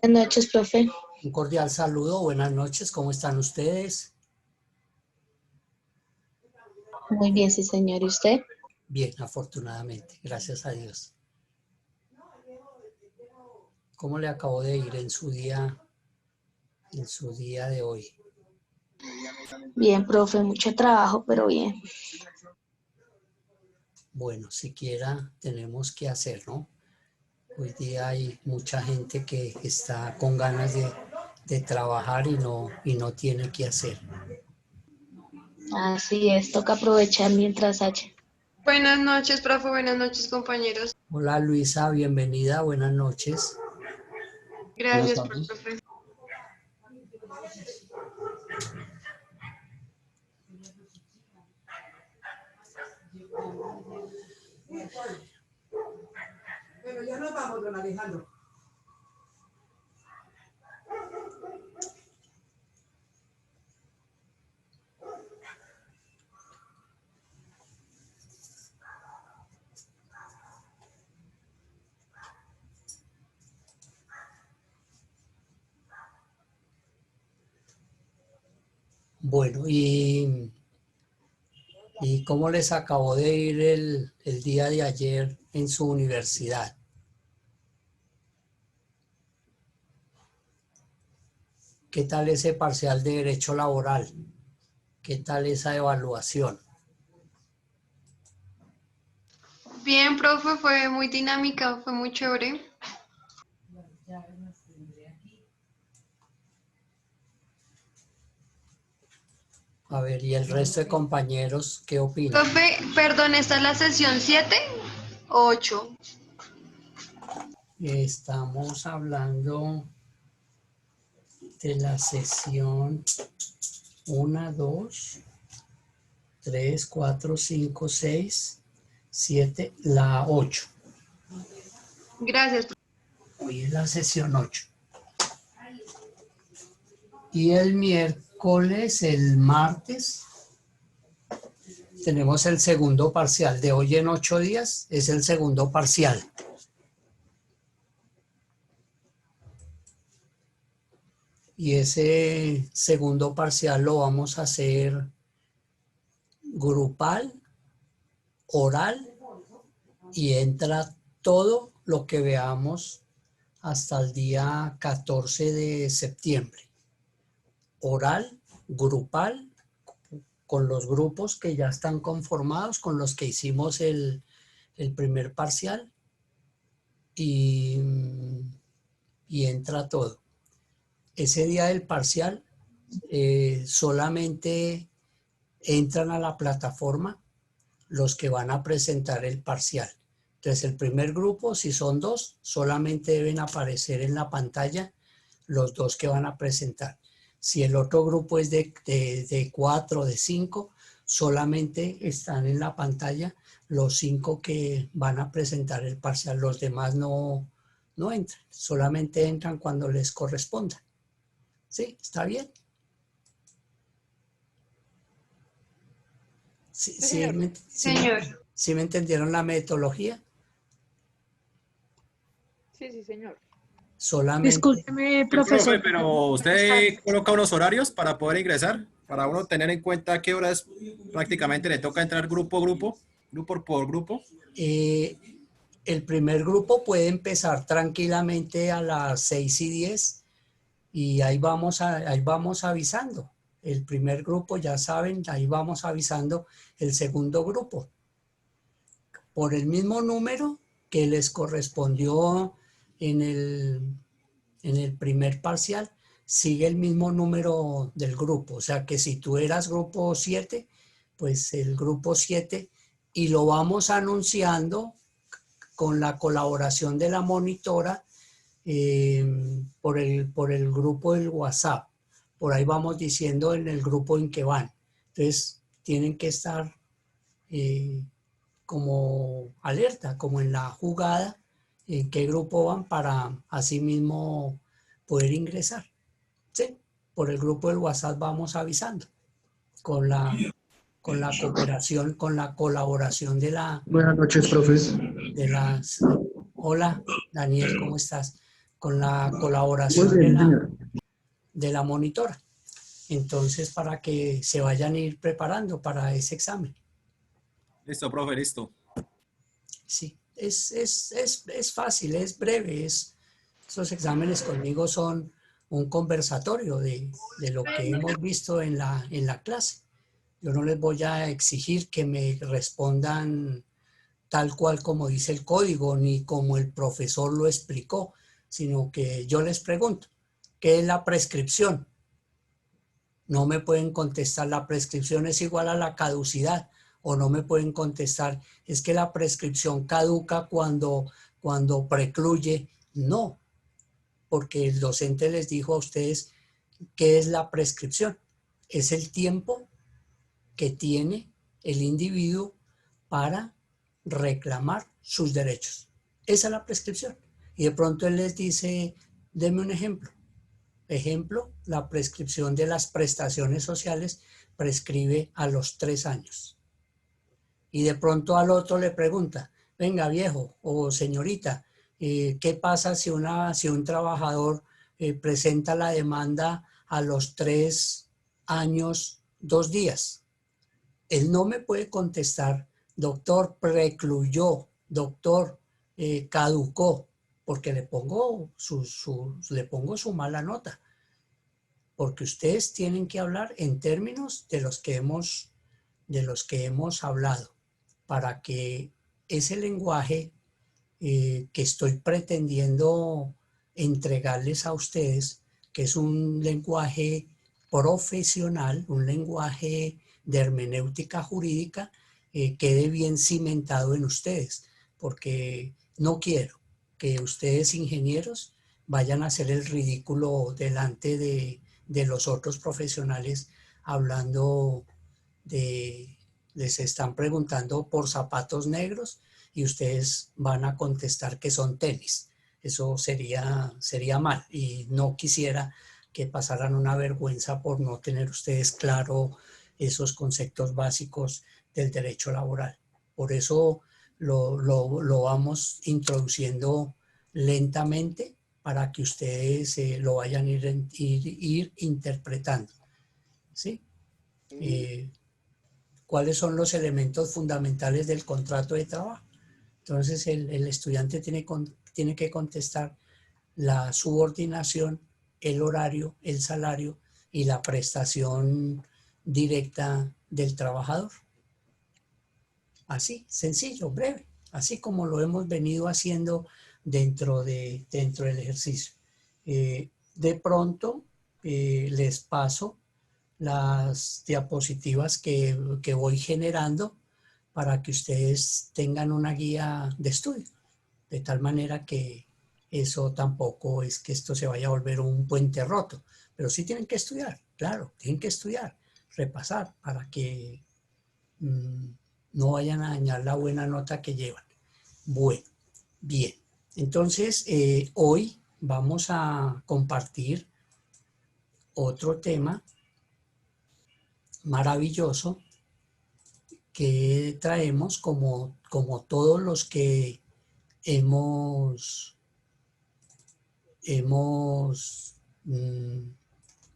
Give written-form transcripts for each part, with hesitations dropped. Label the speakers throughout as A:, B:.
A: Buenas noches, profe.
B: Un cordial saludo, buenas noches, ¿cómo están ustedes?
A: Muy bien, sí, señor. ¿Y usted?
B: Bien, afortunadamente, gracias a Dios. ¿Cómo le acabó de ir en su día de hoy?
A: Bien, profe, mucho trabajo, pero bien.
B: Bueno, siquiera tenemos que hacer, ¿no? Hoy día hay mucha gente que está con ganas de trabajar y no tiene que hacer.
A: Así es, toca aprovechar mientras haya.
C: Buenas noches, profe. Buenas noches, compañeros.
B: Hola Luisa, bienvenida, buenas noches.
C: Gracias, profe.
D: Bueno, ya nos vamos, don Alejandro.
B: Bueno, ¿y cómo les acabó de ir el día de ayer en su universidad? ¿Qué tal ese parcial de derecho laboral? ¿Qué tal esa evaluación?
C: Bien, profe, fue muy dinámica, fue muy chévere.
B: A ver, ¿y el resto de compañeros qué opinan?
C: Profe, perdón, ¿esta es la sesión 7 o 8?
B: Estamos hablando de la sesión 1, 2, 3, 4, 5, 6, 7, la 8.
C: Gracias, profe.
B: Hoy es la sesión 8. Y el martes, tenemos el segundo parcial. De hoy en 8 días es el segundo parcial. Y ese segundo parcial lo vamos a hacer grupal, oral, y entra todo lo que veamos hasta el día 14 de septiembre. Oral, grupal, con los grupos que ya están conformados, con los que hicimos el primer parcial, y entra todo. Ese día del parcial solamente entran a la plataforma los que van a presentar el parcial. Entonces el primer grupo, si son 2, solamente deben aparecer en la pantalla los 2 que van a presentar. Si el otro grupo es de 4 o de 5, solamente están en la pantalla los 5 que van a presentar el parcial. Los demás no entran, solamente entran cuando les corresponda. ¿Sí? ¿Está bien? ¿Sí,
C: Señor.
B: ¿Sí me entendieron la metodología?
E: Sí, señor.
B: Solamente.
A: Discúlpeme, profesor.
F: Profe, pero usted coloca unos horarios para poder ingresar, para uno tener en cuenta qué horas prácticamente le toca entrar grupo por grupo.
B: El primer grupo puede empezar tranquilamente a las 6:10 y ahí vamos avisando. El primer grupo, ya saben, ahí vamos avisando el segundo grupo. Por el mismo número que les correspondió en el primer parcial, sigue el mismo número del grupo. O sea que si tú eras grupo 7, pues el grupo 7, y lo vamos anunciando con la colaboración de la monitora por el grupo del WhatsApp. Por ahí vamos diciendo en el grupo en que van. Entonces tienen que estar como alerta, como en la jugada, en qué grupo van para así mismo poder ingresar. ¿Sí? Por el grupo del WhatsApp vamos avisando. con la cooperación, con la colaboración
E: Buenas noches, profes.
B: de las... Hola, Daniel, ¿cómo estás? Con la
E: Muy
B: colaboración
E: bien, señor.
B: de la monitora. Entonces, para que se vayan a ir preparando para ese examen.
F: Listo, profe, listo.
B: Sí, es fácil, es breve. Esos exámenes conmigo son un conversatorio de lo que hemos visto en la clase. Yo no les voy a exigir que me respondan tal cual como dice el código, ni como el profesor lo explicó, sino que yo les pregunto, ¿qué es la prescripción? No me pueden contestar, la prescripción es igual a la caducidad, o no me pueden contestar, es que la prescripción caduca cuando precluye. No, porque el docente les dijo a ustedes qué es la prescripción. Es el tiempo que tiene el individuo para reclamar sus derechos. Esa es la prescripción. Y de pronto él les dice, denme un ejemplo. Ejemplo, la prescripción de las prestaciones sociales prescribe a los 3 años. Y de pronto al otro le pregunta, venga viejo o señorita, ¿qué pasa si un trabajador presenta la demanda a los 3 años, 2 días? Él no me puede contestar, doctor, precluyó, doctor, caducó, porque le pongo su mala nota. Porque ustedes tienen que hablar en términos de los que hemos hablado, para que ese lenguaje que estoy pretendiendo entregarles a ustedes, que es un lenguaje profesional, un lenguaje de hermenéutica jurídica, quede bien cimentado en ustedes, porque no quiero que ustedes, ingenieros, vayan a hacer el ridículo delante de los otros profesionales hablando les están preguntando por zapatos negros y ustedes van a contestar que son tenis. Eso sería mal y no quisiera que pasaran una vergüenza por no tener ustedes claro esos conceptos básicos del derecho laboral. Por eso lo vamos introduciendo lentamente para que ustedes lo vayan a ir interpretando. ¿Sí? ¿Cuáles son los elementos fundamentales del contrato de trabajo? Entonces el estudiante tiene que contestar la subordinación, el horario, el salario y la prestación directa del trabajador. Así, sencillo, breve, así como lo hemos venido haciendo dentro del ejercicio. De pronto les paso las diapositivas que voy generando para que ustedes tengan una guía de estudio, de tal manera que eso tampoco es que esto se vaya a volver un puente roto, pero sí tienen que estudiar, claro, tienen que estudiar, repasar para que no vayan a dañar la buena nota que llevan. Bueno, bien, entonces hoy vamos a compartir otro tema maravilloso que traemos como todos los que hemos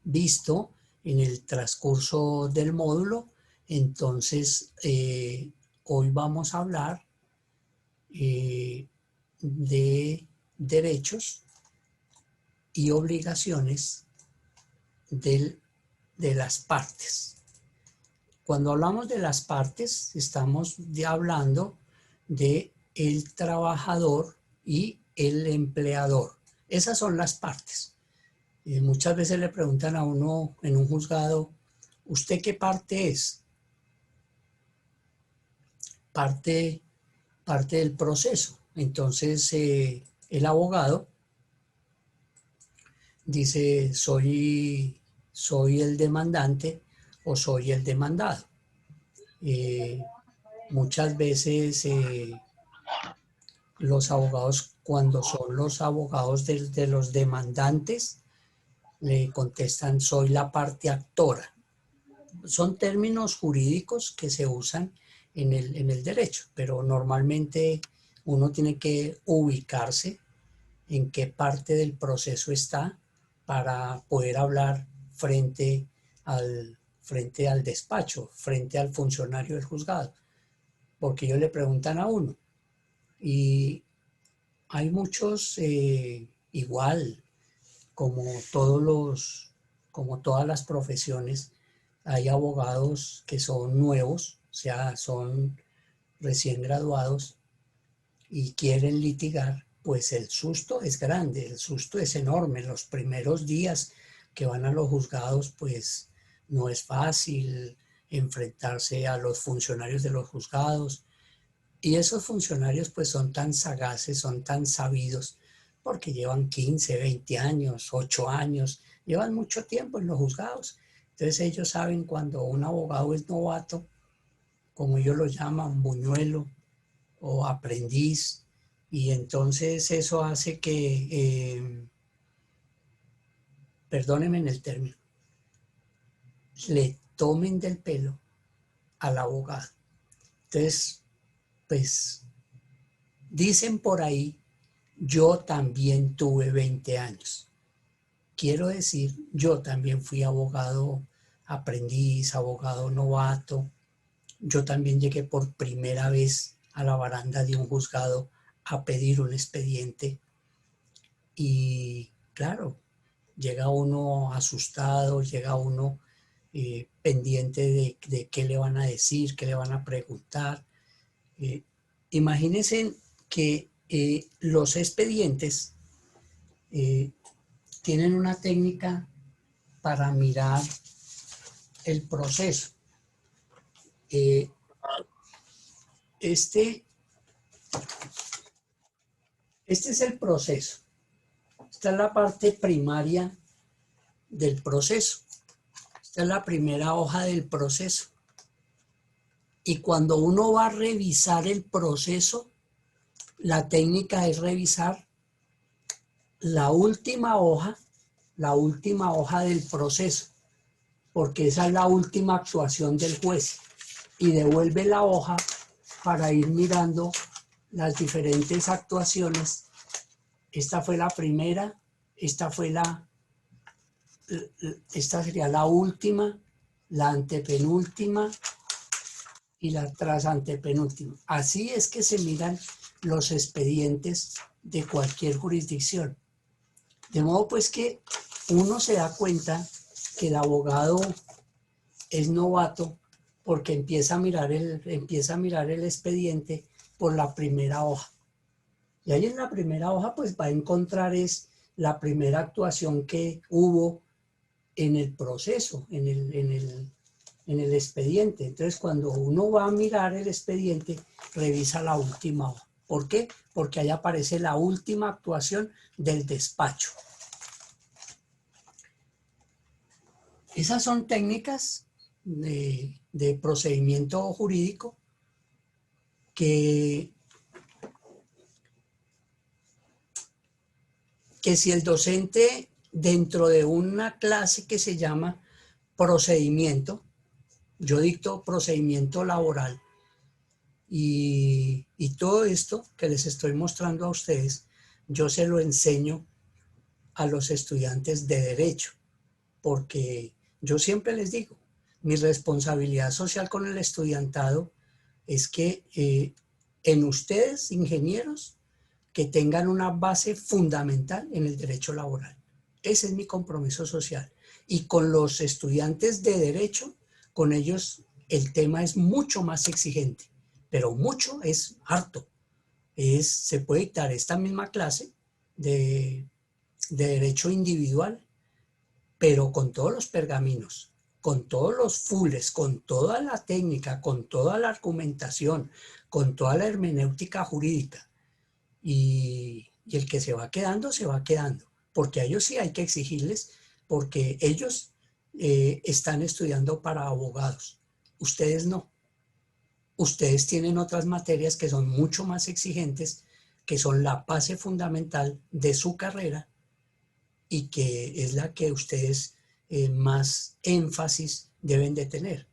B: visto en el transcurso del módulo. Entonces, hoy vamos a hablar de derechos y obligaciones de las partes. Cuando hablamos de las partes, estamos hablando de el trabajador y el empleador. Esas son las partes. Muchas veces le preguntan a uno en un juzgado, ¿usted qué parte es? Parte del proceso. Entonces, el abogado dice, soy el demandante o soy el demandado. Muchas veces los abogados, cuando son los abogados de los demandantes, le contestan, soy la parte actora. son términos jurídicos que se usan en el derecho, pero normalmente uno tiene que ubicarse en qué parte del proceso está para poder hablar frente al despacho, frente al funcionario del juzgado, porque ellos le preguntan a uno. Y hay muchos, igual, como todas las profesiones, hay abogados que son nuevos, o sea, son recién graduados y quieren litigar, pues el susto es grande, el susto es enorme. Los primeros días que van a los juzgados, pues no es fácil enfrentarse a los funcionarios de los juzgados. Y esos funcionarios pues son tan sagaces, son tan sabidos, porque llevan 15, 20 años, 8 años, llevan mucho tiempo en los juzgados. Entonces ellos saben cuando un abogado es novato, como ellos lo llaman, buñuelo o aprendiz, y entonces eso hace que, perdónenme en el término, le tomen del pelo al abogado. Entonces, pues, dicen por ahí, yo también tuve 20 años. Quiero decir, yo también fui abogado aprendiz, abogado novato. Yo también llegué por primera vez a la baranda de un juzgado a pedir un expediente. Y claro, llega uno asustado, llega uno pendiente de qué le van a decir, qué le van a preguntar. Imagínense que los expedientes tienen una técnica para mirar el proceso. Este es el proceso. Esta es la parte primaria del proceso. Esta es la primera hoja del proceso. Y cuando uno va a revisar el proceso, la técnica es revisar la última hoja del proceso, porque esa es la última actuación del juez. Y devuelve la hoja para ir mirando las diferentes actuaciones. Esta fue la primera, esta sería la última, la antepenúltima y la trasantepenúltima. Así es que se miran los expedientes de cualquier jurisdicción. De modo pues que uno se da cuenta que el abogado es novato porque empieza a mirar el expediente por la primera hoja. Y ahí en la primera hoja pues va a encontrar es la primera actuación que hubo en el proceso, en el expediente. Entonces cuando uno va a mirar el expediente, revisa la última hoja. ¿Por qué? Porque ahí aparece la última actuación del despacho. Esas son técnicas de procedimiento jurídico que si el docente dentro de una clase que se llama procedimiento, yo dicto procedimiento laboral, y todo esto que les estoy mostrando a ustedes, yo se lo enseño a los estudiantes de derecho, porque yo siempre les digo, mi responsabilidad social con el estudiantado es que en ustedes, ingenieros, que tengan una base fundamental en el derecho laboral. Ese es mi compromiso social. Y con los estudiantes de derecho, con ellos el tema es mucho más exigente, pero mucho es harto. Se puede dictar esta misma clase de derecho individual, pero con todos los pergaminos, con todos los fulles, con toda la técnica, con toda la argumentación, con toda la hermenéutica jurídica. Y el que se va quedando, porque a ellos sí hay que exigirles, porque ellos están estudiando para abogados. Ustedes no. Ustedes tienen otras materias que son mucho más exigentes, que son la base fundamental de su carrera y que es la que ustedes más énfasis deben de tener.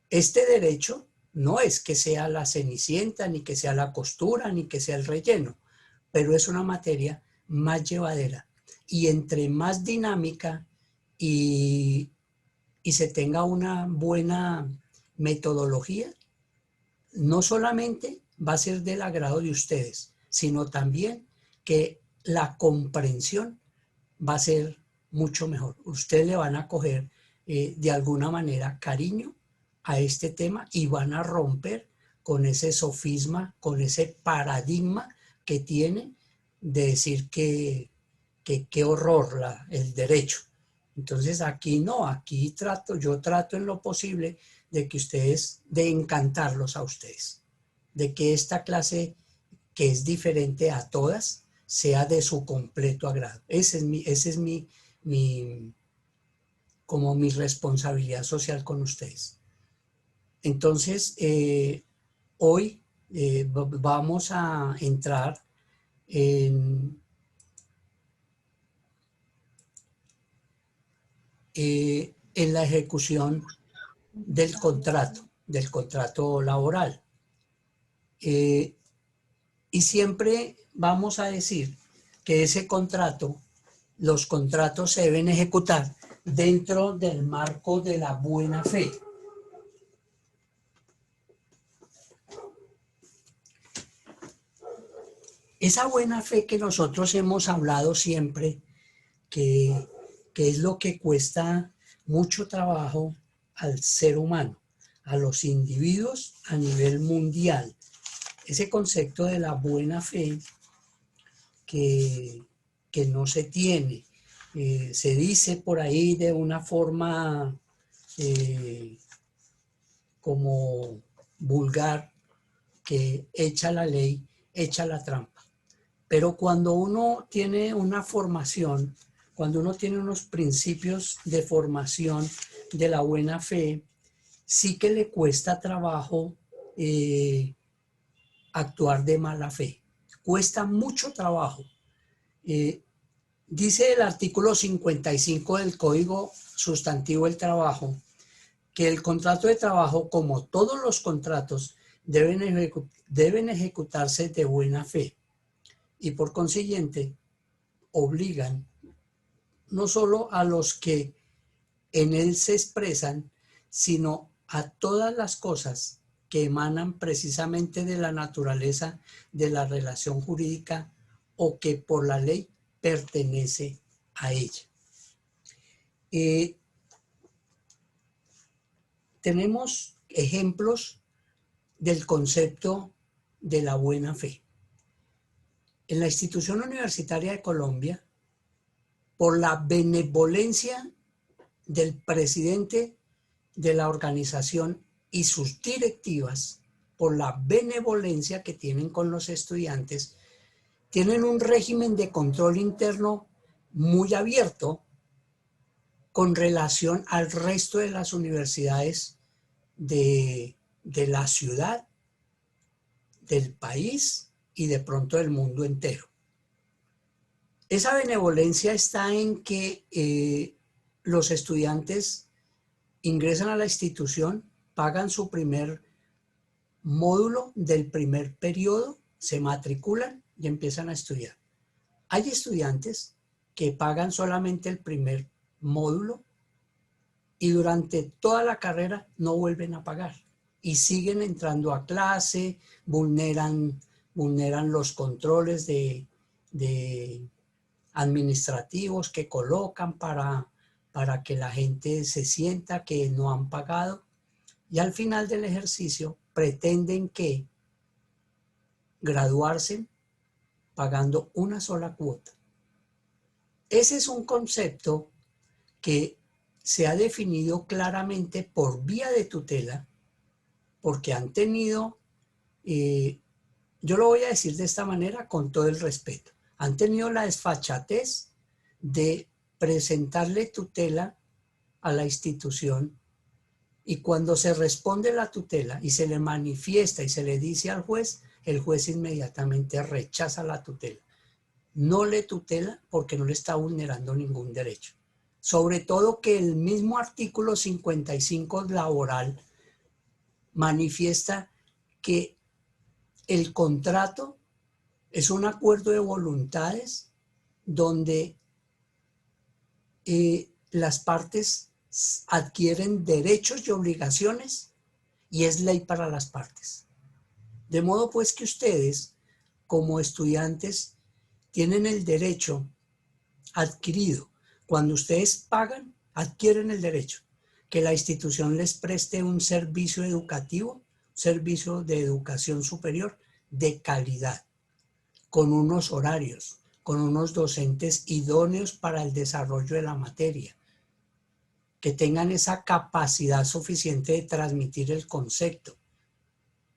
B: Este derecho no es que sea la cenicienta, ni que sea la costura, ni que sea el relleno, pero es una materia más llevadera. Y entre más dinámica y se tenga una buena metodología, no solamente va a ser del agrado de ustedes, sino también que la comprensión va a ser mucho mejor. Ustedes le van a coger de alguna manera cariño a este tema y van a romper con ese sofisma, con ese paradigma que tiene de decir que qué horror el derecho. Entonces aquí no, aquí yo trato en lo posible de que ustedes, de encantarlos a ustedes, de que esta clase que es diferente a todas sea de su completo agrado. Ese es como mi responsabilidad social con ustedes. Entonces, hoy vamos a entrar en la ejecución del contrato laboral. Y siempre vamos a decir que los contratos se deben ejecutar dentro del marco de la buena fe. Esa buena fe que nosotros hemos hablado siempre, que es lo que cuesta mucho trabajo al ser humano, a los individuos a nivel mundial. Ese concepto de la buena fe que no se tiene, se dice por ahí de una forma como vulgar, que echa la ley, echa la trampa. Pero cuando uno tiene una formación, cuando uno tiene unos principios de formación de la buena fe, sí que le cuesta trabajo actuar de mala fe. Cuesta mucho trabajo. Dice el artículo 55 del Código Sustantivo del Trabajo que el contrato de trabajo, como todos los contratos, deben ejecutarse de buena fe y por consiguiente obligan no solo a los que en él se expresan, sino a todas las cosas que emanan precisamente de la naturaleza de la relación jurídica o que por la ley pertenece a ella. Tenemos ejemplos del concepto de la buena fe. En la Institución Universitaria de Colombia, por la benevolencia del presidente de la organización y sus directivas, por la benevolencia que tienen con los estudiantes, tienen un régimen de control interno muy abierto con relación al resto de las universidades de la ciudad, del país y de pronto del mundo entero. Esa benevolencia está en que los estudiantes ingresan a la institución, pagan su primer módulo del primer periodo, se matriculan y empiezan a estudiar. Hay estudiantes que pagan solamente el primer módulo y durante toda la carrera no vuelven a pagar y siguen entrando a clase, vulneran los controles de administrativos que colocan para que la gente se sienta que no han pagado y al final del ejercicio pretenden que graduarse pagando una sola cuota. Ese es un concepto que se ha definido claramente por vía de tutela porque han tenido, yo lo voy a decir de esta manera con todo el respeto, han tenido la desfachatez de presentarle tutela a la institución y cuando se responde la tutela y se le manifiesta y se le dice al juez, el juez inmediatamente rechaza la tutela. No le tutela porque no le está vulnerando ningún derecho. Sobre todo que el mismo artículo 55 laboral manifiesta que el contrato es un acuerdo de voluntades donde las partes adquieren derechos y obligaciones y es ley para las partes. De modo pues que ustedes, como estudiantes, tienen el derecho adquirido. Cuando ustedes pagan, adquieren el derecho que la institución les preste un servicio educativo, un servicio de educación superior de calidad, con unos horarios, con unos docentes idóneos para el desarrollo de la materia, que tengan esa capacidad suficiente de transmitir el concepto,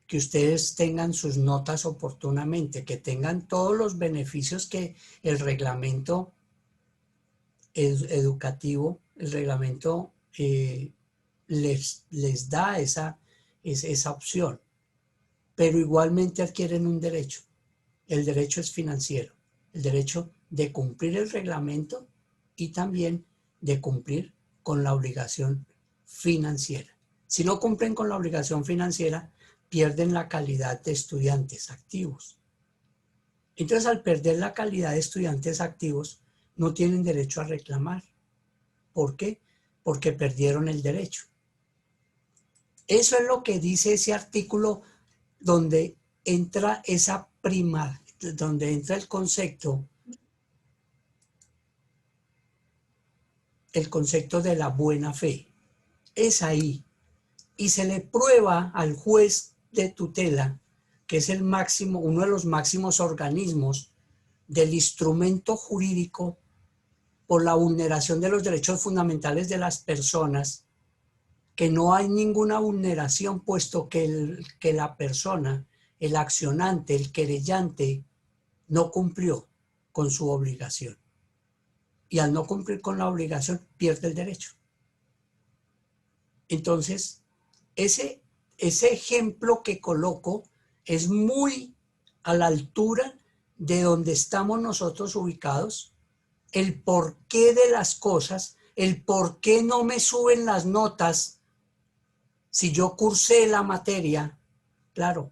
B: que ustedes tengan sus notas oportunamente, que tengan todos los beneficios que el reglamento educativo, el reglamento les da esa opción, pero igualmente adquieren un derecho. El derecho es financiero, el derecho de cumplir el reglamento y también de cumplir con la obligación financiera. Si no cumplen con la obligación financiera, pierden la calidad de estudiantes activos. Entonces, al perder la calidad de estudiantes activos, no tienen derecho a reclamar. ¿Por qué? Porque perdieron el derecho. Eso es lo que dice ese artículo donde entra esa donde entra el concepto de la buena fe. Es ahí. Y se le prueba al juez de tutela, que es el máximo, uno de los máximos organismos del instrumento jurídico por la vulneración de los derechos fundamentales de las personas, que no hay ninguna vulneración, puesto que la persona, el accionante, el querellante, no cumplió con su obligación. Y al no cumplir con la obligación, pierde el derecho. Entonces, ese ejemplo que coloco es muy a la altura de donde estamos nosotros ubicados, el porqué de las cosas, el por qué no me suben las notas si yo cursé la materia, claro,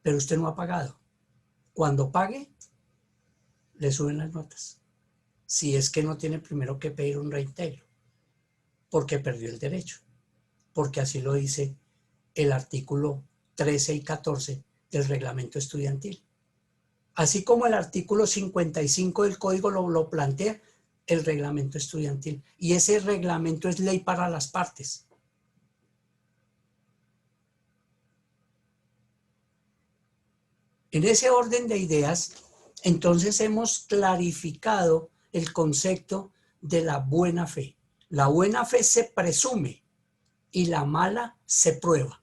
B: pero usted no ha pagado. Cuando pague, le suben las notas. Si es que no tiene primero que pedir un reintegro, porque perdió el derecho, porque así lo dice el artículo 13 y 14 del reglamento estudiantil. Así como el artículo 55 del código lo plantea el reglamento estudiantil. Y ese reglamento es ley para las partes. En ese orden de ideas, entonces hemos clarificado el concepto de la buena fe. La buena fe se presume y la mala se prueba.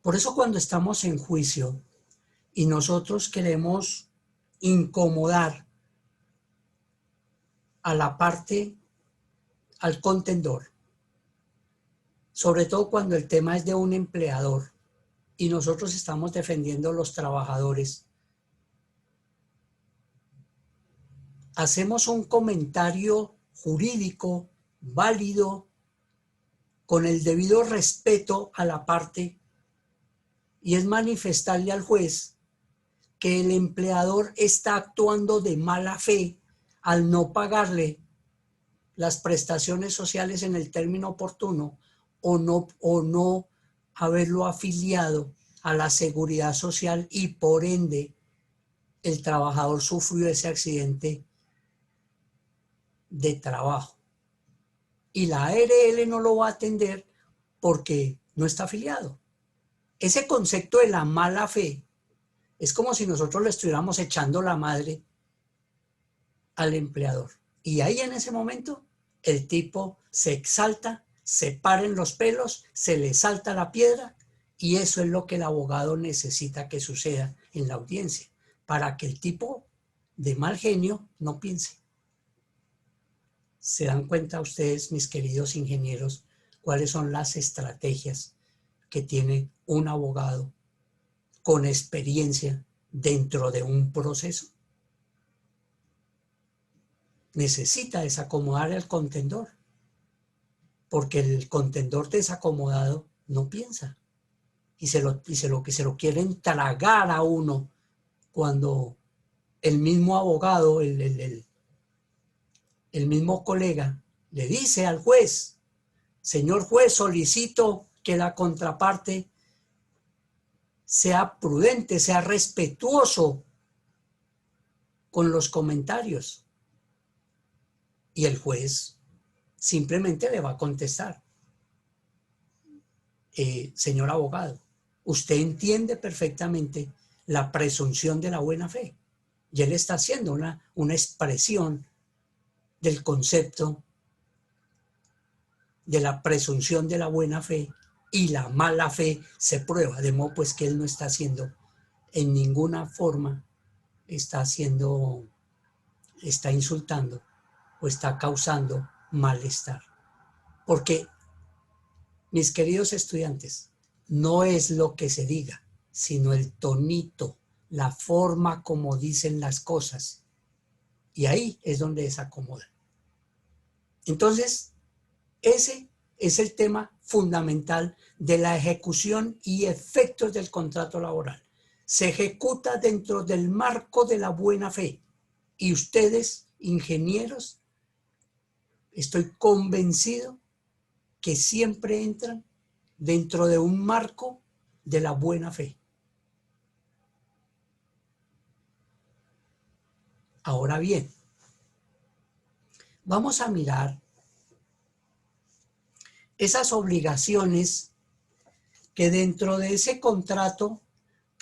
B: Por eso cuando estamos en juicio y nosotros queremos incomodar a la parte, al contendor, sobre todo cuando el tema es de un empleador y nosotros estamos defendiendo a los trabajadores, hacemos un comentario jurídico válido con el debido respeto a la parte y es manifestarle al juez que el empleador está actuando de mala fe al no pagarle las prestaciones sociales en el término oportuno o no haberlo afiliado a la seguridad social y por ende el trabajador sufrió ese accidente de trabajo. Y la ARL no lo va a atender porque no está afiliado. Ese concepto de la mala fe es como si nosotros le estuviéramos echando la madre al empleador. Y ahí en ese momento el tipo se exalta, se para en los pelos, se le salta la piedra y eso es lo que el abogado necesita que suceda en la audiencia para que el tipo de mal genio no piense. ¿Se dan cuenta ustedes, mis queridos ingenieros, cuáles son las estrategias que tiene un abogado con experiencia dentro de un proceso? necesita desacomodar al contendor, porque el contendor desacomodado no piensa y se lo quieren tragar a uno cuando el mismo abogado, el mismo colega le dice al juez: señor juez, solicito que la contraparte sea prudente, sea respetuoso con los comentarios. Y el juez simplemente le va a contestar: señor abogado, usted entiende perfectamente la presunción de la buena fe. Y él está haciendo una expresión del concepto de la presunción de la buena fe, y la mala fe se prueba, de modo pues que él no está haciendo en ninguna forma, está insultando o está causando malestar. Porque, mis queridos estudiantes, no es lo que se diga, sino el tonito, la forma como dicen las cosas. Y ahí es donde desacomoda. Entonces, ese es el tema fundamental de la ejecución y efectos del contrato laboral. Se ejecuta dentro del marco de la buena fe. Y ustedes, ingenieros, estoy convencido que siempre entran dentro de un marco de la buena fe. Ahora bien, vamos a mirar esas obligaciones que dentro de ese contrato,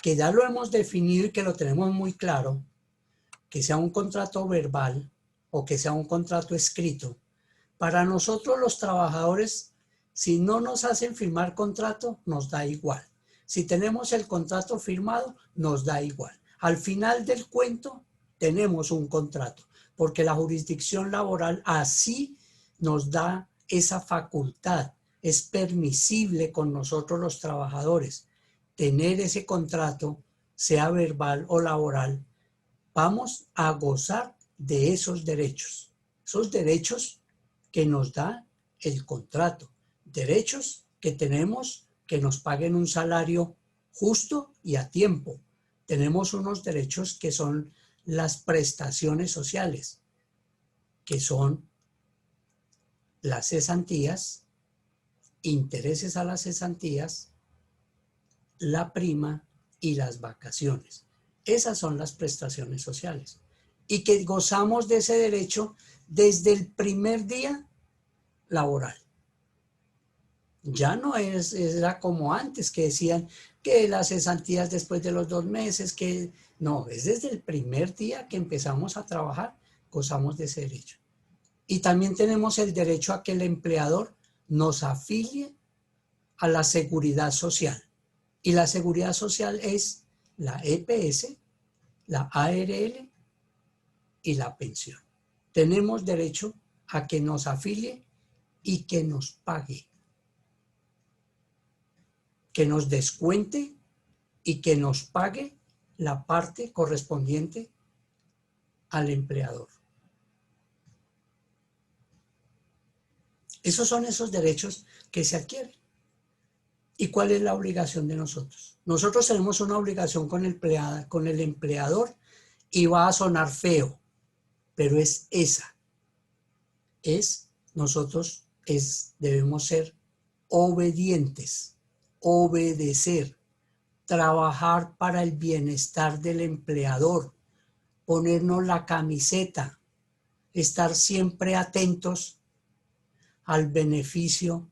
B: que ya lo hemos definido y que lo tenemos muy claro, que sea un contrato verbal o que sea un contrato escrito, para nosotros los trabajadores, si no nos hacen firmar contrato, nos da igual. Si tenemos el contrato firmado, nos da igual. Al final del cuento, tenemos un contrato, porque la jurisdicción laboral así nos da esa facultad. Es permisible con nosotros los trabajadores tener ese contrato, sea verbal o laboral. Vamos a gozar de esos derechos que nos da el contrato, derechos que tenemos, que nos paguen un salario justo y a tiempo. Tenemos unos derechos que son las prestaciones sociales, que son las cesantías, intereses a las cesantías, la prima y las vacaciones. Esas son las prestaciones sociales. Y que gozamos de ese derecho desde el primer día laboral. Ya no era como antes, que decían que las cesantías después de los 2 meses, que no, es desde el primer día que empezamos a trabajar, gozamos de ese derecho. Y también tenemos el derecho a que el empleador nos afilie a la seguridad social. Y la seguridad social es la EPS, la ARL y la pensión. Tenemos derecho a que nos afilie y que nos pague, que nos descuente y que nos pague la parte correspondiente al empleador. Esos son esos derechos que se adquieren. ¿Y cuál es la obligación de nosotros? Nosotros tenemos una obligación con el empleador, y va a sonar feo, pero es esa. Nosotros debemos ser obedientes, obedecer, trabajar para el bienestar del empleador, ponernos la camiseta, estar siempre atentos al beneficio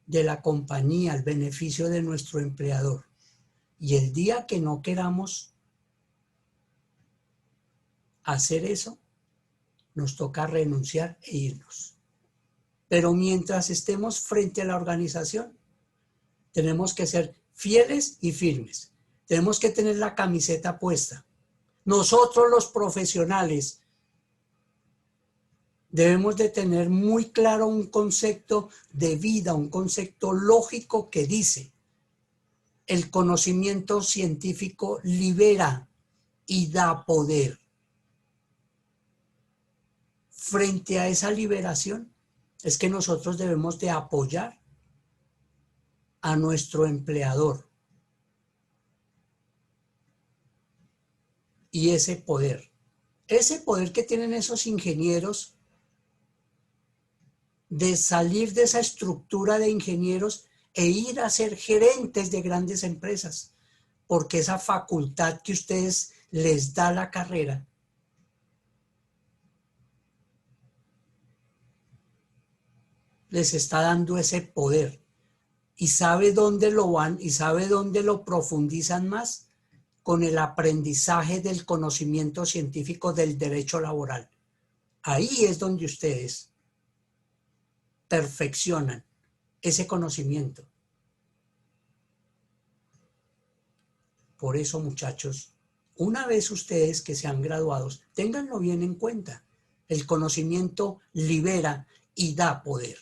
B: de la compañía, al beneficio de nuestro empleador. Y el día que no queramos hacer eso, nos toca renunciar e irnos. Pero mientras estemos frente a la organización, tenemos que ser fieles y firmes. Tenemos que tener la camiseta puesta. Nosotros los profesionales debemos de tener muy claro un concepto de vida, un concepto lógico que dice: el conocimiento científico libera y da poder. frente a esa liberación es que nosotros debemos de apoyar a nuestro empleador y ese poder que tienen esos ingenieros de salir de esa estructura de ingenieros e ir a ser gerentes de grandes empresas, porque esa facultad que ustedes les da la carrera les está dando ese poder. ¿Y sabe dónde lo van y sabe dónde lo profundizan más? Con el aprendizaje del conocimiento científico del derecho laboral. Ahí es donde ustedes perfeccionan ese conocimiento. Por eso, muchachos, una vez ustedes que sean graduados, ténganlo bien en cuenta. El conocimiento libera y da poder.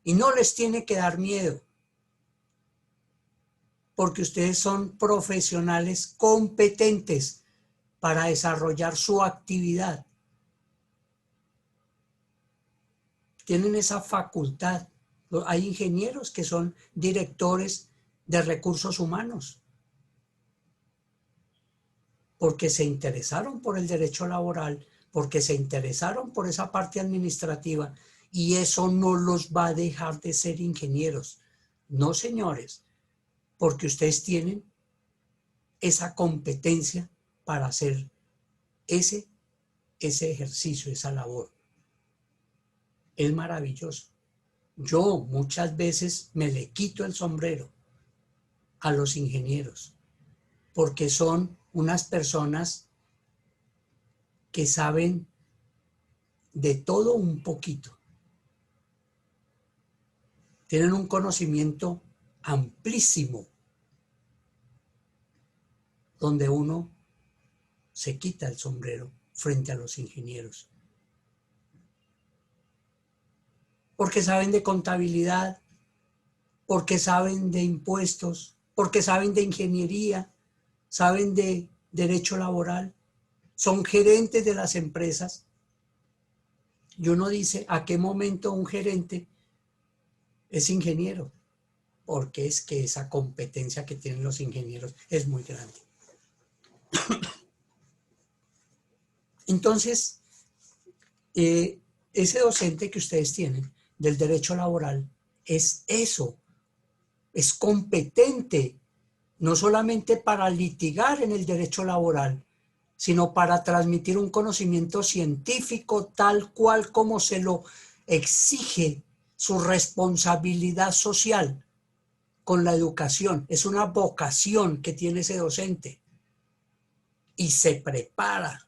B: Y no les tiene que dar miedo, porque ustedes son profesionales competentes para desarrollar su actividad. Tienen esa facultad. Hay ingenieros que son directores de recursos humanos, porque se interesaron por el derecho laboral, porque se interesaron por esa parte administrativa, y eso no los va a dejar de ser ingenieros. No, señores, porque ustedes tienen esa competencia para hacer ese ejercicio, esa labor. Es maravilloso. Yo muchas veces me le quito el sombrero a los ingenieros, porque son unas personas que saben de todo un poquito. Tienen un conocimiento amplísimo, donde uno se quita el sombrero frente a los ingenieros. Porque saben de contabilidad, porque saben de impuestos, porque saben de ingeniería, saben de derecho laboral, son gerentes de las empresas. Y uno dice, ¿a qué momento un gerente es ingeniero? Porque es que esa competencia que tienen los ingenieros es muy grande. Entonces, ese docente que ustedes tienen del derecho laboral es eso, es competente, no solamente para litigar en el derecho laboral, sino para transmitir un conocimiento científico tal cual como se lo exige su responsabilidad social con la educación. Es una vocación que tiene ese docente y se prepara.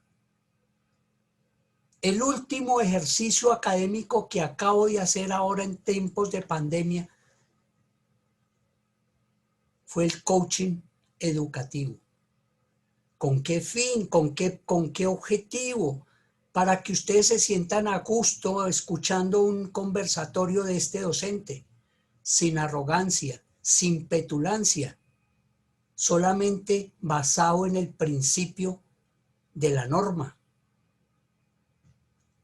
B: El último ejercicio académico que acabo de hacer ahora en tiempos de pandemia fue el coaching educativo. ¿Con qué fin? ¿Con qué objetivo? Para que ustedes se sientan a gusto escuchando un conversatorio de este docente, sin arrogancia, sin petulancia, solamente basado en el principio de la norma,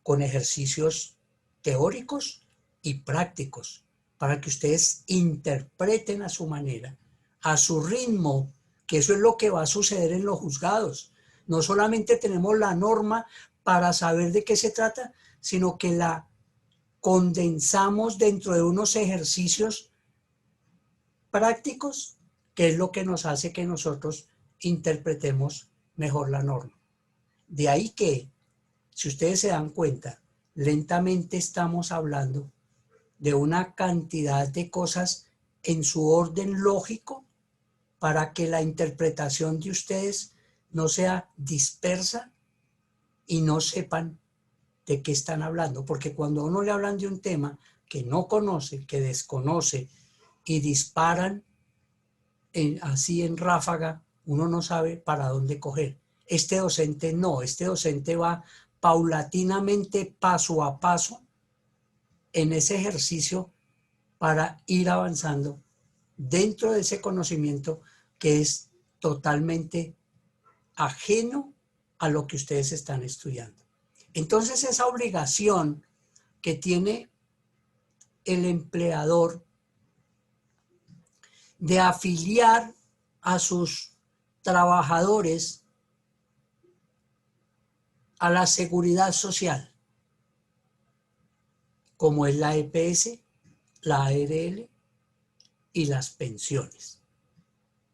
B: con ejercicios teóricos y prácticos, para que ustedes interpreten a su manera, a su ritmo, que eso es lo que va a suceder en los juzgados. No solamente tenemos la norma para saber de qué se trata, sino que la condensamos dentro de unos ejercicios prácticos, que es lo que nos hace que nosotros interpretemos mejor la norma. De ahí que, si ustedes se dan cuenta, lentamente estamos hablando de una cantidad de cosas en su orden lógico para que la interpretación de ustedes no sea dispersa y no sepan de qué están hablando. Porque cuando a uno le hablan de un tema que no conoce, que desconoce y disparan así en ráfaga, uno no sabe para dónde coger. Este docente no, este docente va paulatinamente, paso a paso, en ese ejercicio para ir avanzando dentro de ese conocimiento que es totalmente ajeno a lo que ustedes están estudiando. Entonces esa obligación que tiene el empleador de afiliar a sus trabajadores a la seguridad social, como es la EPS, la ARL y las pensiones.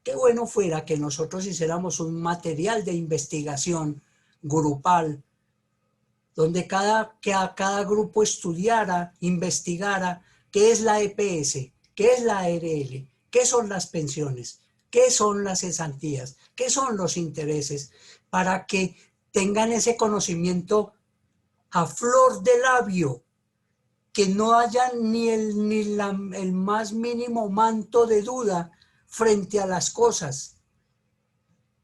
B: Qué bueno fuera que nosotros hiciéramos un material de investigación grupal donde cada grupo estudiara, investigara qué es la EPS, qué es la ARL, qué son las pensiones, qué son las cesantías, qué son los intereses, para que tengan ese conocimiento a flor de labio, que no haya ni el más mínimo manto de duda frente a las cosas,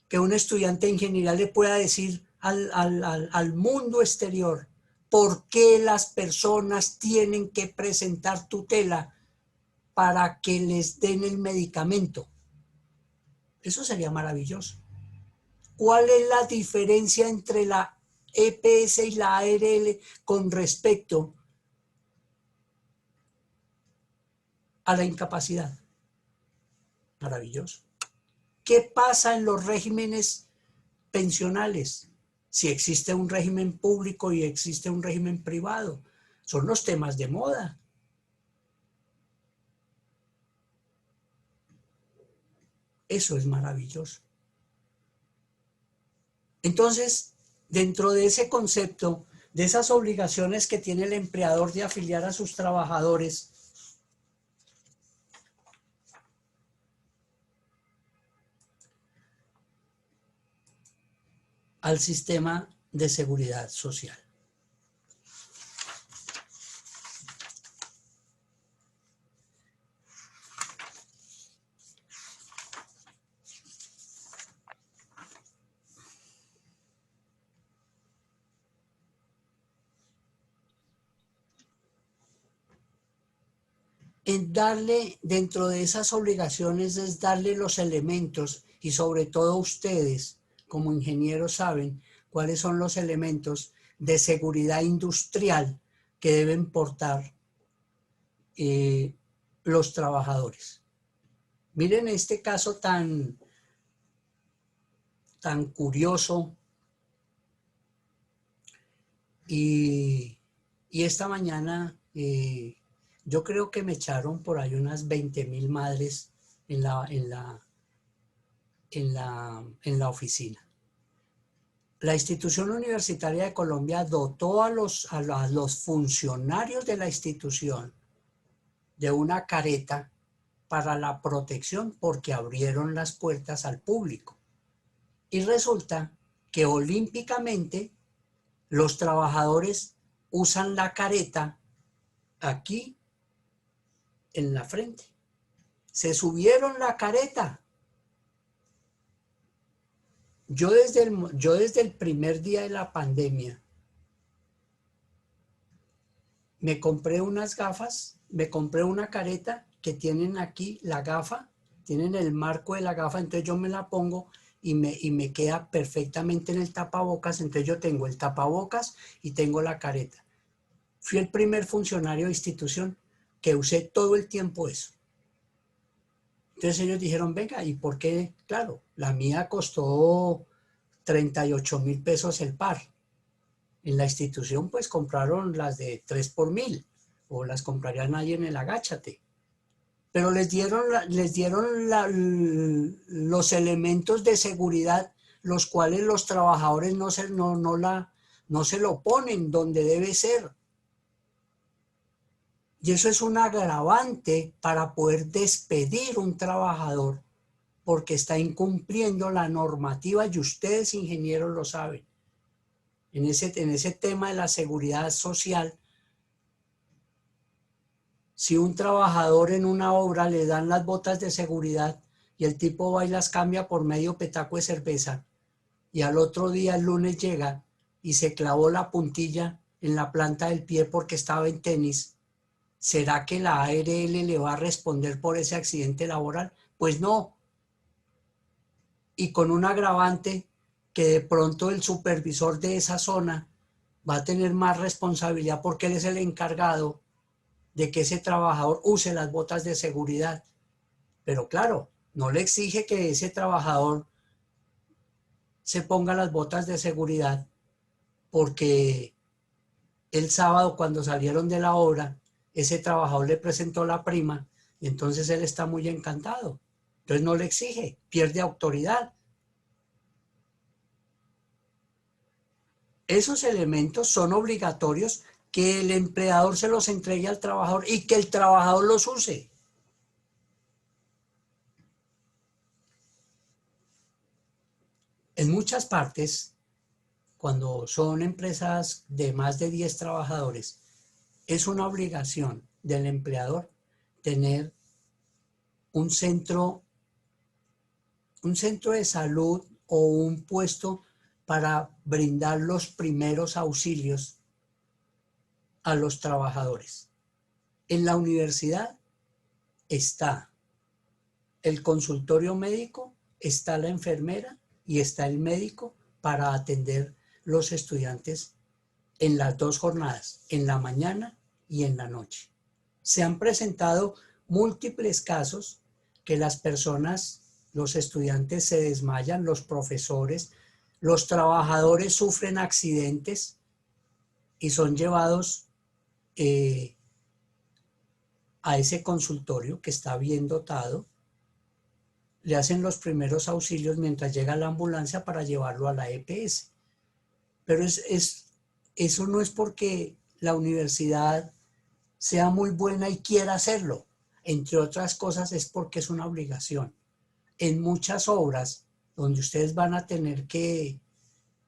B: que un estudiante de ingeniería le pueda decir al mundo exterior por qué las personas tienen que presentar tutela para que les den el medicamento. Eso sería maravilloso. ¿Cuál es la diferencia entre la EPS y la ARL con respecto a la incapacidad? Maravilloso. ¿Qué pasa en los regímenes pensionales? Si existe un régimen público y existe un régimen privado. Son los temas de moda. Eso es maravilloso. Entonces, dentro de ese concepto, de esas obligaciones que tiene el empleador de afiliar a sus trabajadores, al sistema de seguridad social. En darle, dentro de esas obligaciones, es darle los elementos, y sobre todo ustedes, como ingenieros, saben cuáles son los elementos de seguridad industrial que deben portar los trabajadores. Miren este caso tan curioso, y esta mañana yo creo que me echaron por ahí unas 20.000 madres en la oficina. La Institución Universitaria de Colombia dotó a los funcionarios de la institución de una careta para la protección porque abrieron las puertas al público. Y resulta que olímpicamente los trabajadores usan la careta aquí en la frente. Se subieron la careta. Yo desde el primer día de la pandemia me compré unas gafas, me compré una careta que tienen aquí la gafa, tienen el marco de la gafa, entonces yo me la pongo y me queda perfectamente en el tapabocas, entonces yo tengo el tapabocas y tengo la careta. Fui el primer funcionario de institución que usé todo el tiempo eso. Entonces ellos dijeron, venga, ¿y por qué? Claro, la mía costó 38.000 pesos el par. En la institución pues compraron las de 3 por 1.000 o las compraría nadie en el Agáchate. Pero les dieron los elementos de seguridad, los cuales los trabajadores no se lo ponen donde debe ser. Y eso es un agravante para poder despedir un trabajador porque está incumpliendo la normativa y ustedes, ingenieros, lo saben. En ese tema de la seguridad social, si un trabajador en una obra le dan las botas de seguridad y el tipo va y las cambia por medio petaco de cerveza y al otro día, el lunes, llega y se clavó la puntilla en la planta del pie porque estaba en tenis, ¿será que la ARL le va a responder por ese accidente laboral? Pues no. Y con un agravante que de pronto el supervisor de esa zona va a tener más responsabilidad porque él es el encargado de que ese trabajador use las botas de seguridad. Pero claro, no le exige que ese trabajador se ponga las botas de seguridad porque el sábado cuando salieron de la obra, ese trabajador le presentó la prima y entonces él está muy encantado. Entonces no le exige, pierde autoridad. Esos elementos son obligatorios que el empleador se los entregue al trabajador y que el trabajador los use. En muchas partes, cuando son empresas de más de 10 trabajadores, es una obligación del empleador tener un centro de salud o un puesto para brindar los primeros auxilios a los trabajadores. En la universidad está el consultorio médico, está la enfermera y está el médico para atender los estudiantes en las 2 jornadas, en la mañana y en la noche. Se han presentado múltiples casos que las personas, los estudiantes se desmayan, los profesores, los trabajadores sufren accidentes y son llevados a ese consultorio que está bien dotado. Le hacen los primeros auxilios mientras llega la ambulancia para llevarlo a la EPS. Pero eso no es porque la universidad sea muy buena y quiera hacerlo. Entre otras cosas es porque es una obligación. En muchas obras donde ustedes van a tener que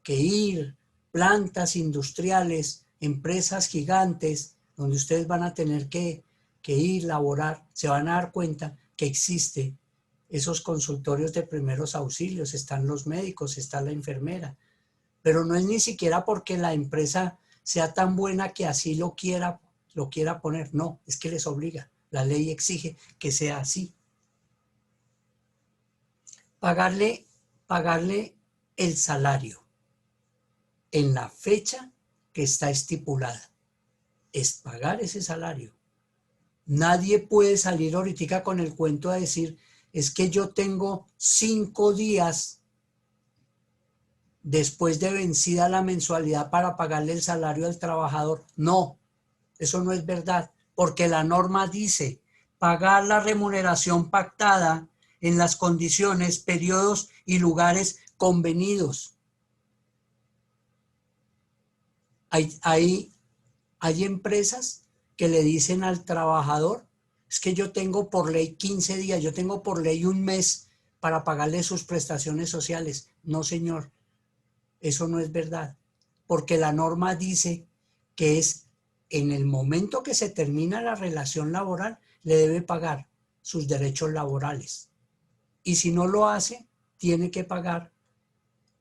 B: ir, plantas industriales, empresas gigantes, donde ustedes van a tener que ir, laborar, se van a dar cuenta que existe esos consultorios de primeros auxilios, están los médicos, está la enfermera, pero no es ni siquiera porque la empresa sea tan buena que así lo quiera poner, no, es que les obliga, la ley exige que sea así. Pagarle el salario en la fecha que está estipulada, es pagar ese salario. Nadie puede salir ahorita con el cuento a decir, es que yo tengo 5 días después de vencida la mensualidad para pagarle el salario al trabajador. No, eso no es verdad, porque la norma dice pagar la remuneración pactada en las condiciones, periodos y lugares convenidos. Hay empresas que le dicen al trabajador, es que yo tengo por ley 15 días, yo tengo por ley 1 mes para pagarle sus prestaciones sociales. No, señor, eso no es verdad, porque la norma dice que es en el momento que se termina la relación laboral, le debe pagar sus derechos laborales. Y si no lo hace, tiene que pagar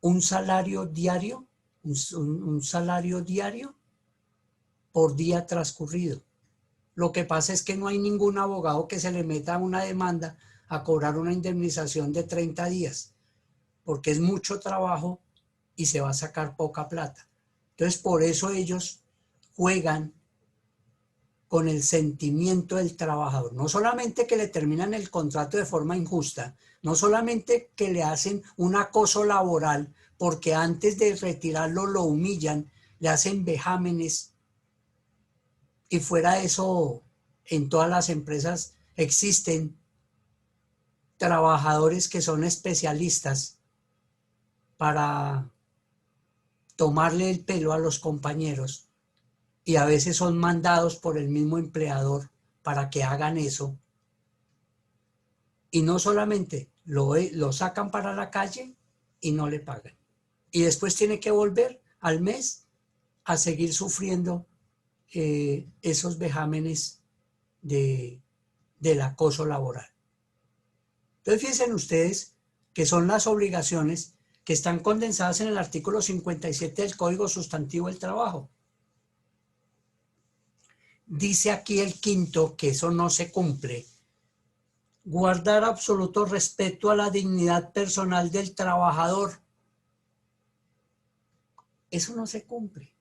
B: un salario diario, un salario diario por día transcurrido. Lo que pasa es que no hay ningún abogado que se le meta una demanda a cobrar una indemnización de 30 días, porque es mucho trabajo y se va a sacar poca plata. Entonces, por eso ellos juegan con el sentimiento del trabajador. No solamente que le terminan el contrato de forma injusta, no solamente que le hacen un acoso laboral, porque antes de retirarlo lo humillan, le hacen vejámenes. Y fuera de eso, en todas las empresas existen trabajadores que son especialistas para tomarle el pelo a los compañeros y a veces son mandados por el mismo empleador para que hagan eso. Y no solamente lo sacan para la calle y no le pagan. Y después tiene que volver al mes a seguir sufriendo esos vejámenes del acoso laboral. Entonces fíjense ustedes que son las obligaciones que están condensadas en el artículo 57 del Código Sustantivo del Trabajo. Dice aquí el 5º que eso no se cumple. Guardar absoluto respeto a la dignidad personal del trabajador. Eso no se cumple.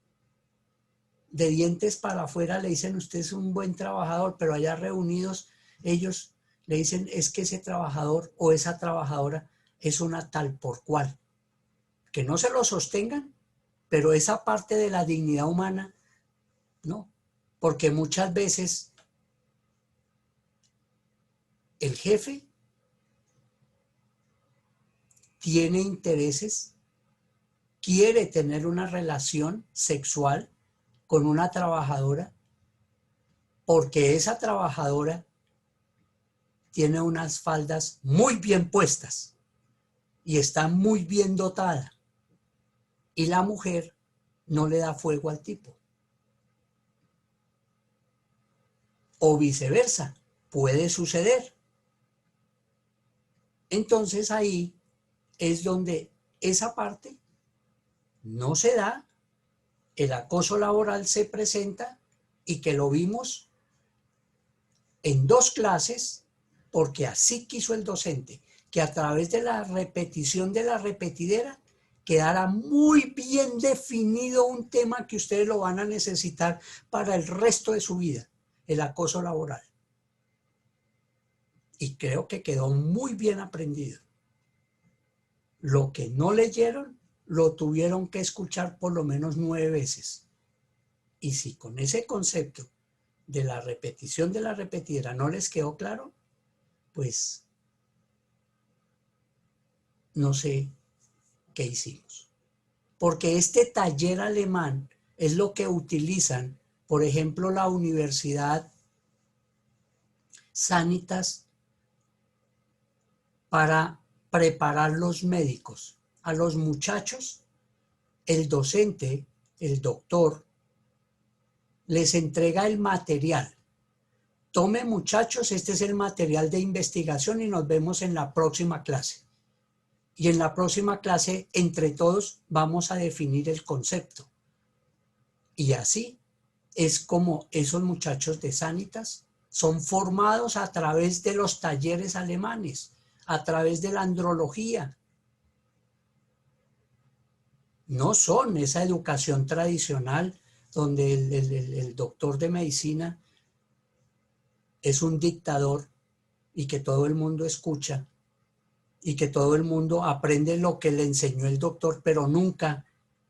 B: de dientes para afuera le dicen usted es un buen trabajador, pero allá reunidos ellos le dicen es que ese trabajador o esa trabajadora es una tal por cual. Que no se lo sostengan, pero esa parte de la dignidad humana, no. Porque muchas veces el jefe tiene intereses, quiere tener una relación sexual con una trabajadora porque esa trabajadora tiene unas faldas muy bien puestas y está muy bien dotada y la mujer no le da fuego al tipo. O viceversa, puede suceder. Entonces ahí es donde esa parte no se da, el acoso laboral se presenta y que lo vimos en 2 clases porque así quiso el docente, que a través de la repetición de la repetidera quedara muy bien definido un tema que ustedes lo van a necesitar para el resto de su vida, el acoso laboral. Y creo que quedó muy bien aprendido. Lo que no leyeron, lo tuvieron que escuchar por lo menos 9 veces. Y si con ese concepto de la repetición de la repetidera no les quedó claro, pues no sé qué hicimos. Porque este taller alemán es lo que utilizan, por ejemplo, la Universidad Sanitas para preparar los médicos. A los muchachos, el docente, el doctor, les entrega el material. Tome, muchachos, este es el material de investigación y nos vemos en la próxima clase. Y en la próxima clase, entre todos, vamos a definir el concepto. Y así es como esos muchachos de Sanitas son formados a través de los talleres alemanes, a través de la andrología. No son esa educación tradicional donde el doctor de medicina es un dictador y que todo el mundo escucha y que todo el mundo aprende lo que le enseñó el doctor, pero nunca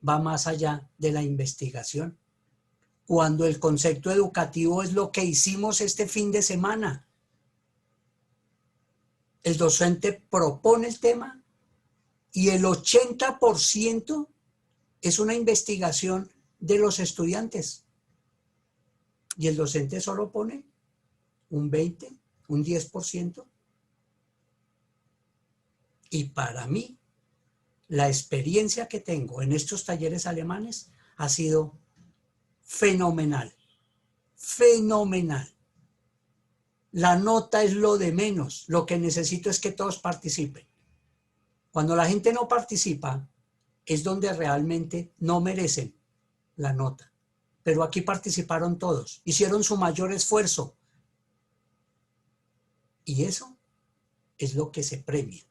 B: va más allá de la investigación. Cuando el concepto educativo es lo que hicimos este fin de semana. El docente propone el tema y el 80% es una investigación de los estudiantes. Y el docente solo pone un 20, un 10%. Y para mí, la experiencia que tengo en estos talleres alemanes ha sido fenomenal. Fenomenal. La nota es lo de menos. Lo que necesito es que todos participen. Cuando la gente no participa, es donde realmente no merecen la nota. Pero aquí participaron todos. Hicieron su mayor esfuerzo. Y eso es lo que se premia.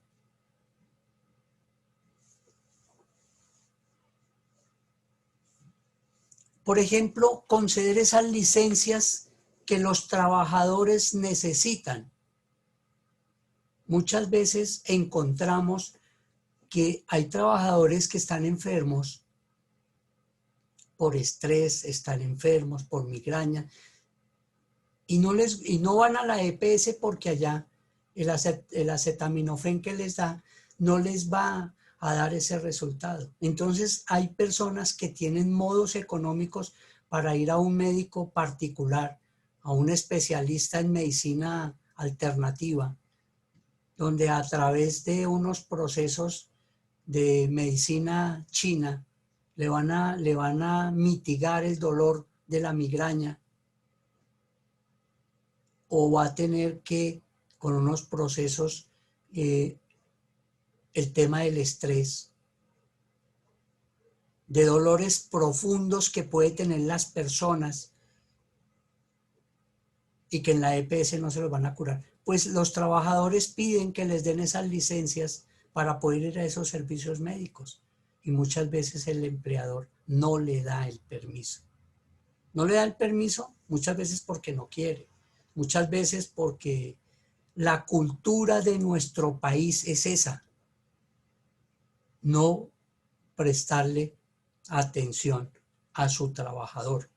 B: Por ejemplo, conceder esas licencias que los trabajadores necesitan. Muchas veces encontramos que hay trabajadores que están enfermos por estrés, están enfermos por migraña y no van a la EPS porque allá el acetaminofén que les da no les va a dar ese resultado. Entonces hay personas que tienen modos económicos para ir a un médico particular, a un especialista en medicina alternativa, donde a través de unos procesos de medicina china le van a mitigar el dolor de la migraña, o va a tener que, con unos procesos, el tema del estrés, de dolores profundos que puede tener las personas y que en la EPS no se los van a curar. Pues los trabajadores piden que les den esas licencias para poder ir a esos servicios médicos y muchas veces el empleador no le da el permiso. No le da el permiso muchas veces porque no quiere, muchas veces porque la cultura de nuestro país es esa, no prestarle atención a su trabajador.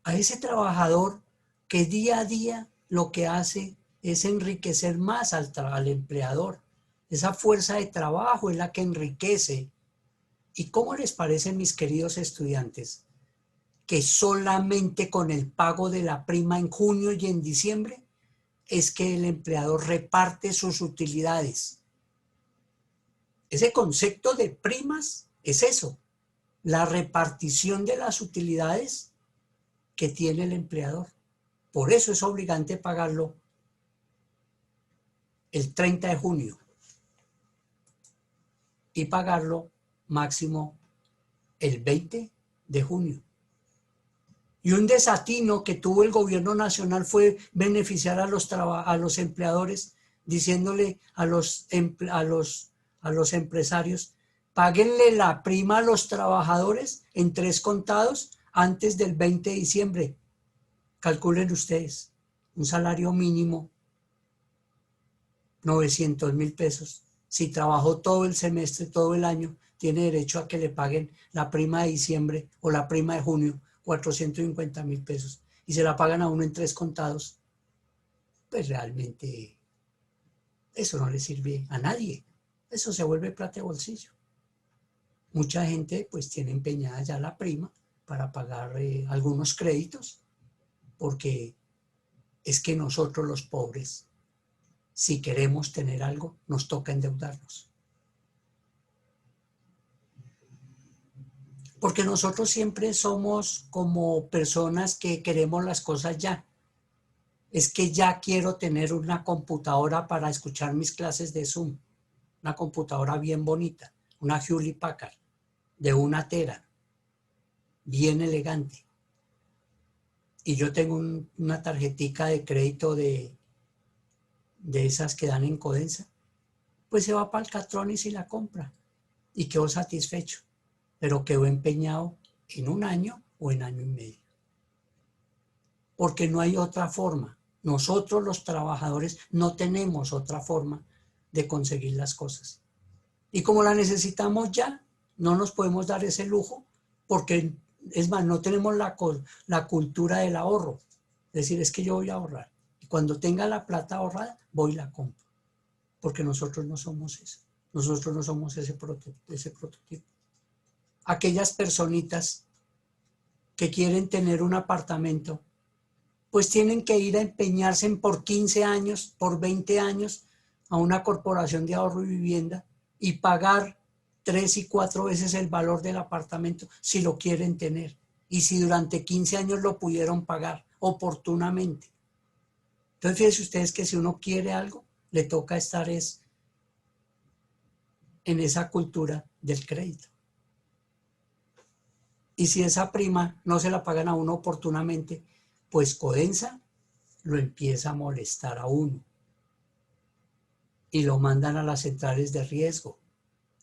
B: A ese trabajador que día a día lo que hace es enriquecer más al empleador. Esa fuerza de trabajo es la que enriquece. ¿Y cómo les parece, mis queridos estudiantes, que solamente con el pago de la prima en junio y en diciembre es que el empleador reparte sus utilidades? Ese concepto de primas es eso, la repartición de las utilidades que tiene el empleador. Por eso es obligante pagarlo el 30 de junio y pagarlo máximo el 20 de junio. Y un desatino que tuvo el gobierno nacional fue beneficiar a los empleadores, diciéndole a los empresarios: páguenle la prima a los trabajadores en 3 contados antes del 20 de diciembre. Calculen ustedes, un salario mínimo, 900.000 pesos. Si trabajó todo el semestre, todo el año, tiene derecho a que le paguen la prima de diciembre o la prima de junio, 450.000 pesos. Y se la pagan a uno en 3 contados. Pues realmente eso no le sirve a nadie. Eso se vuelve plata de bolsillo. Mucha gente pues tiene empeñada ya la prima para pagar algunos créditos, porque es que nosotros los pobres, si queremos tener algo, nos toca endeudarnos. Porque nosotros siempre somos como personas que queremos las cosas ya. Es que ya quiero tener una computadora para escuchar mis clases de Zoom. Una computadora bien bonita, una Hewlett Packard de 1 tera, bien elegante. Y yo tengo una tarjetica de crédito de esas que dan en Codensa. Pues se va para el Catronis y la compra. Y quedó satisfecho. Pero quedó empeñado en 1 año o en 1 año y medio. Porque no hay otra forma. Nosotros los trabajadores no tenemos otra forma de conseguir las cosas. Y como la necesitamos ya, no nos podemos dar ese lujo, porque es más, no tenemos la cultura del ahorro. Es decir, es que yo voy a ahorrar. Y cuando tenga la plata ahorrada, voy y la compro. Porque nosotros no somos eso. Nosotros no somos ese prototipo. Aquellas personitas que quieren tener un apartamento, pues tienen que ir a empeñarse por 15 años, por 20 años, a una corporación de ahorro y vivienda y pagar 3 y 4 veces el valor del apartamento si lo quieren tener. Y si durante 15 años lo pudieron pagar oportunamente. Entonces, fíjense ustedes que si uno quiere algo, le toca estar en esa cultura del crédito. Y si esa prima no se la pagan a uno oportunamente, pues Codensa lo empieza a molestar a uno. Y lo mandan a las centrales de riesgo.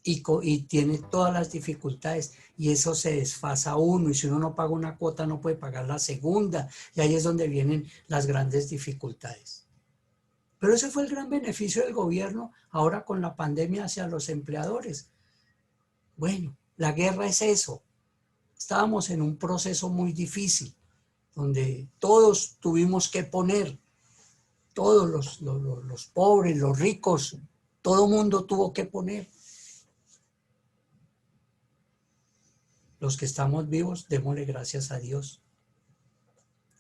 B: Y tiene todas las dificultades. Y eso se desfasa a uno. Y si uno no paga una cuota, no puede pagar la segunda. Y ahí es donde vienen las grandes dificultades. Pero ese fue el gran beneficio del gobierno ahora con la pandemia hacia los empleadores. Bueno, la guerra es eso. Estábamos en un proceso muy difícil, donde todos tuvimos que poner, todos los pobres, los ricos, todo mundo tuvo que poner. Los que estamos vivos, démosle gracias a Dios.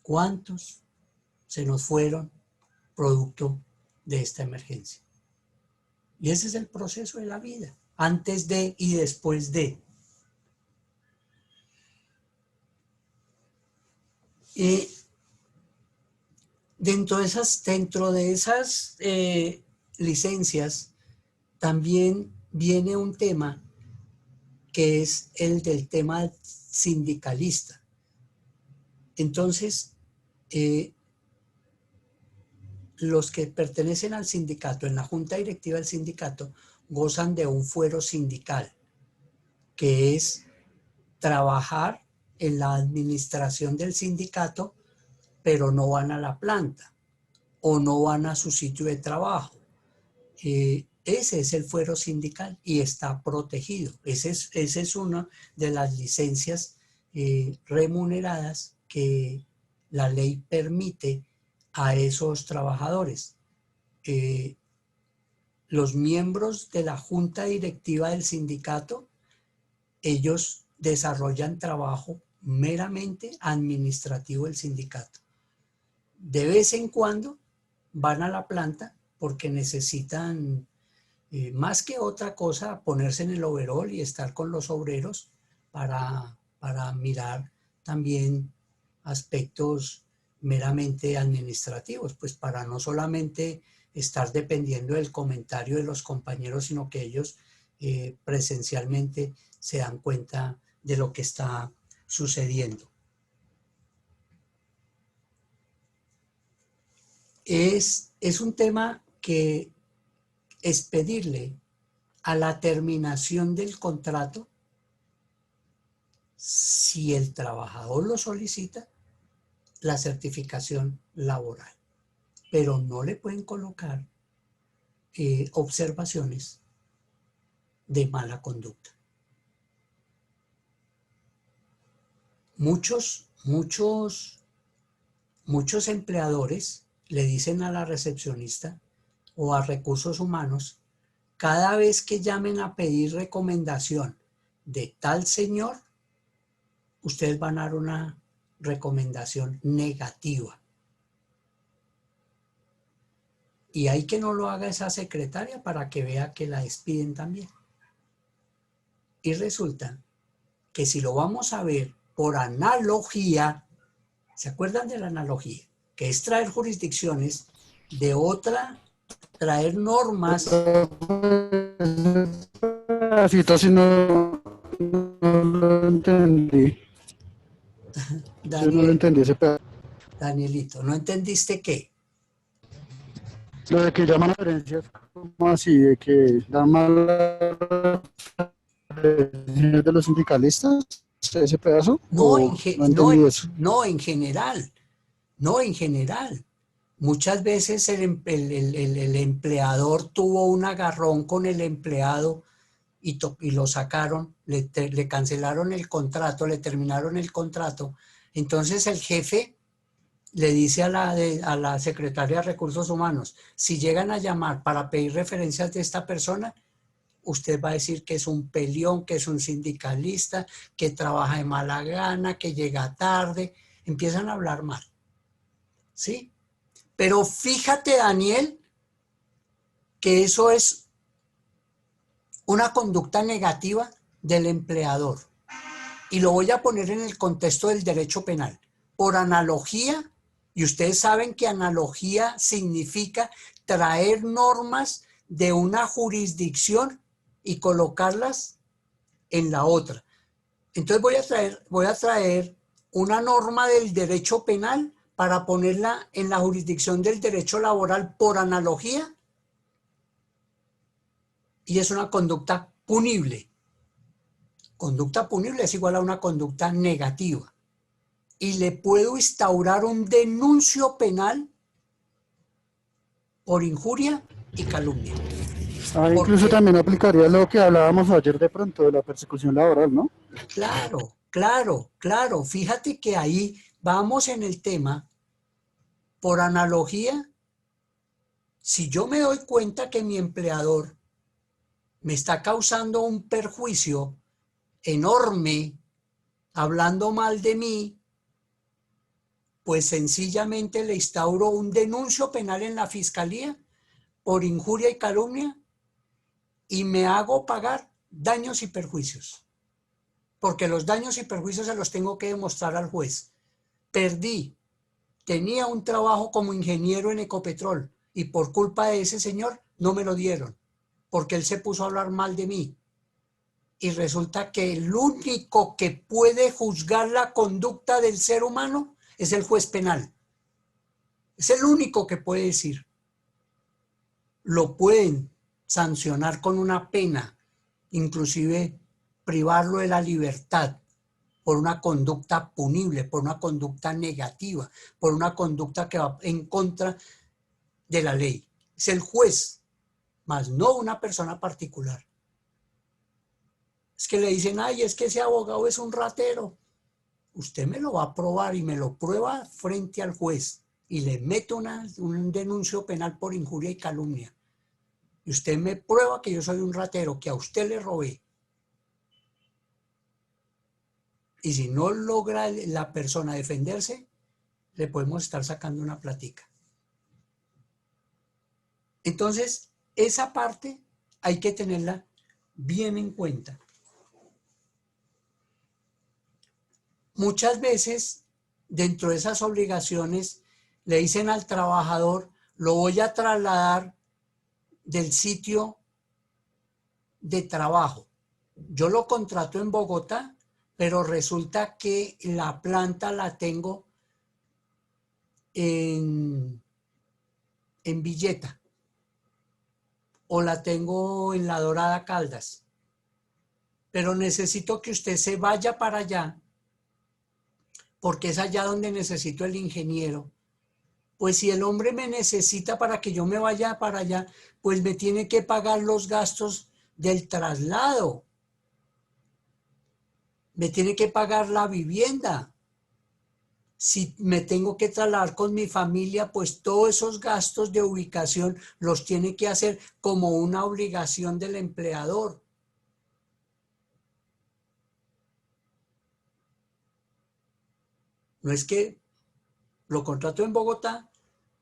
B: ¿Cuántos se nos fueron producto de esta emergencia? Y ese es el proceso de la vida, antes de y después de. Dentro de esas licencias también viene un tema que es el del tema sindicalista. Entonces, los que pertenecen al sindicato, en la junta directiva del sindicato, gozan de un fuero sindical, que es trabajar en la administración del sindicato, pero no van a la planta o no van a su sitio de trabajo. Ese es el fuero sindical y está protegido. Esa es una de las licencias remuneradas que la ley permite a esos trabajadores. Los miembros de la junta directiva del sindicato, ellos desarrollan trabajo meramente administrativo del sindicato. De vez en cuando van a la planta porque necesitan, más que otra cosa, ponerse en el overol y estar con los obreros para mirar también aspectos meramente administrativos, pues para no solamente estar dependiendo del comentario de los compañeros, sino que ellos presencialmente se dan cuenta de lo que está sucediendo. Es un tema que es pedirle a la terminación del contrato, si el trabajador lo solicita, la certificación laboral, pero no le pueden colocar observaciones de mala conducta. Muchos empleadores le dicen a la recepcionista o a recursos humanos, cada vez que llamen a pedir recomendación de tal señor, ustedes van a dar una recomendación negativa. Y hay que no lo haga esa secretaria para que vea que la despiden también. Y resulta que si lo vamos a ver por analogía, ¿se acuerdan de la analogía? Que es traer jurisdicciones de otra, traer normas.
E: Así no lo entendí. Yo no lo entendí ese pedazo.
B: Danielito, ¿no entendiste qué?
E: Lo de que llaman a referencias, como así, de que dan malas referencias de los sindicalistas, ese pedazo.
B: No,
E: No entendí eso.
B: no, en general. No, en general. Muchas veces el empleador tuvo un agarrón con el empleado y lo sacaron, le cancelaron el contrato, le terminaron el contrato. Entonces el jefe le dice a la secretaria de Recursos Humanos, si llegan a llamar para pedir referencias de esta persona, usted va a decir que es un peleón, que es un sindicalista, que trabaja de mala gana, que llega tarde. Empiezan a hablar mal. ¿Sí? Pero fíjate, Daniel, que eso es una conducta negativa del empleador. Y lo voy a poner en el contexto del derecho penal. Por analogía, y ustedes saben que analogía significa traer normas de una jurisdicción y colocarlas en la otra. Entonces voy a traer una norma del derecho penal para ponerla en la jurisdicción del derecho laboral por analogía, y es una conducta punible. Conducta punible es igual a una conducta negativa. Y le puedo instaurar un denuncio penal por injuria y calumnia.
E: Incluso también aplicaría lo que hablábamos ayer de pronto de la persecución laboral, ¿no?
B: Claro, claro, claro. Fíjate que ahí vamos en el tema, por analogía, si yo me doy cuenta que mi empleador me está causando un perjuicio enorme, hablando mal de mí, pues sencillamente le instauro un denuncio penal en la fiscalía por injuria y calumnia y me hago pagar daños y perjuicios. Porque los daños y perjuicios se los tengo que demostrar al juez. Perdí, tenía un trabajo como ingeniero en Ecopetrol y por culpa de ese señor no me lo dieron, porque él se puso a hablar mal de mí. Y resulta que el único que puede juzgar la conducta del ser humano es el juez penal. Es el único que puede decir. Lo pueden sancionar con una pena, inclusive privarlo de la libertad, por una conducta punible, por una conducta negativa, por una conducta que va en contra de la ley. Es el juez, más no una persona particular. Es que le dicen, ay, es que ese abogado es un ratero. Usted me lo va a probar y me lo prueba frente al juez y le meto un denuncio penal por injuria y calumnia. Y usted me prueba que yo soy un ratero, que a usted le robé. Y si no logra la persona defenderse, le podemos estar sacando una platica. Entonces, esa parte hay que tenerla bien en cuenta. Muchas veces, dentro de esas obligaciones, le dicen al trabajador, lo voy a trasladar del sitio de trabajo. Yo lo contrato en Bogotá, pero resulta que la planta la tengo en Villeta o la tengo en La Dorada Caldas, pero necesito que usted se vaya para allá porque es allá donde necesito el ingeniero. Pues si el hombre me necesita para que yo me vaya para allá, pues me tiene que pagar los gastos del traslado. Me tiene que pagar la vivienda. Si me tengo que trasladar con mi familia, pues todos esos gastos de ubicación los tiene que hacer como una obligación del empleador. No es que lo contrato en Bogotá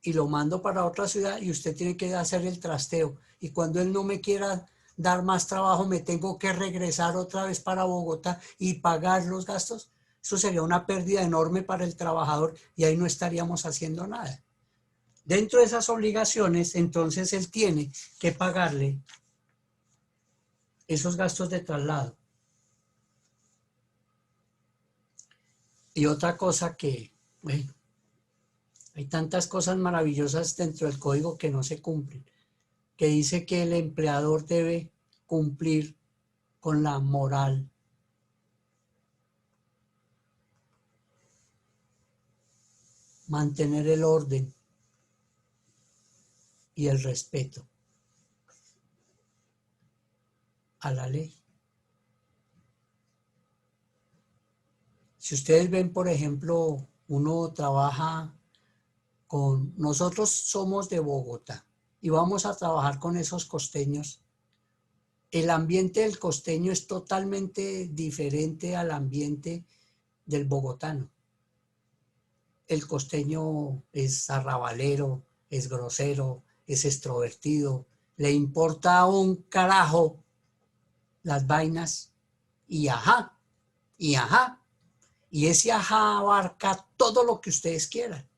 B: y lo mando para otra ciudad y usted tiene que hacer el trasteo. Y cuando él no me quiera dar más trabajo, me tengo que regresar otra vez para Bogotá y pagar los gastos. Eso sería una pérdida enorme para el trabajador y ahí no estaríamos haciendo nada. Dentro de esas obligaciones, entonces él tiene que pagarle esos gastos de traslado. Y otra cosa que, bueno, hay tantas cosas maravillosas dentro del código que no se cumplen, que dice que el empleador debe cumplir con la moral, mantener el orden y el respeto a la ley. Si ustedes ven, por ejemplo, uno trabaja nosotros somos de Bogotá y vamos a trabajar con esos costeños. El ambiente del costeño es totalmente diferente al ambiente del bogotano. El costeño es arrabalero, es grosero, es extrovertido, le importa un carajo las vainas y ajá, y ajá. Y ese ajá abarca todo lo que ustedes quieran.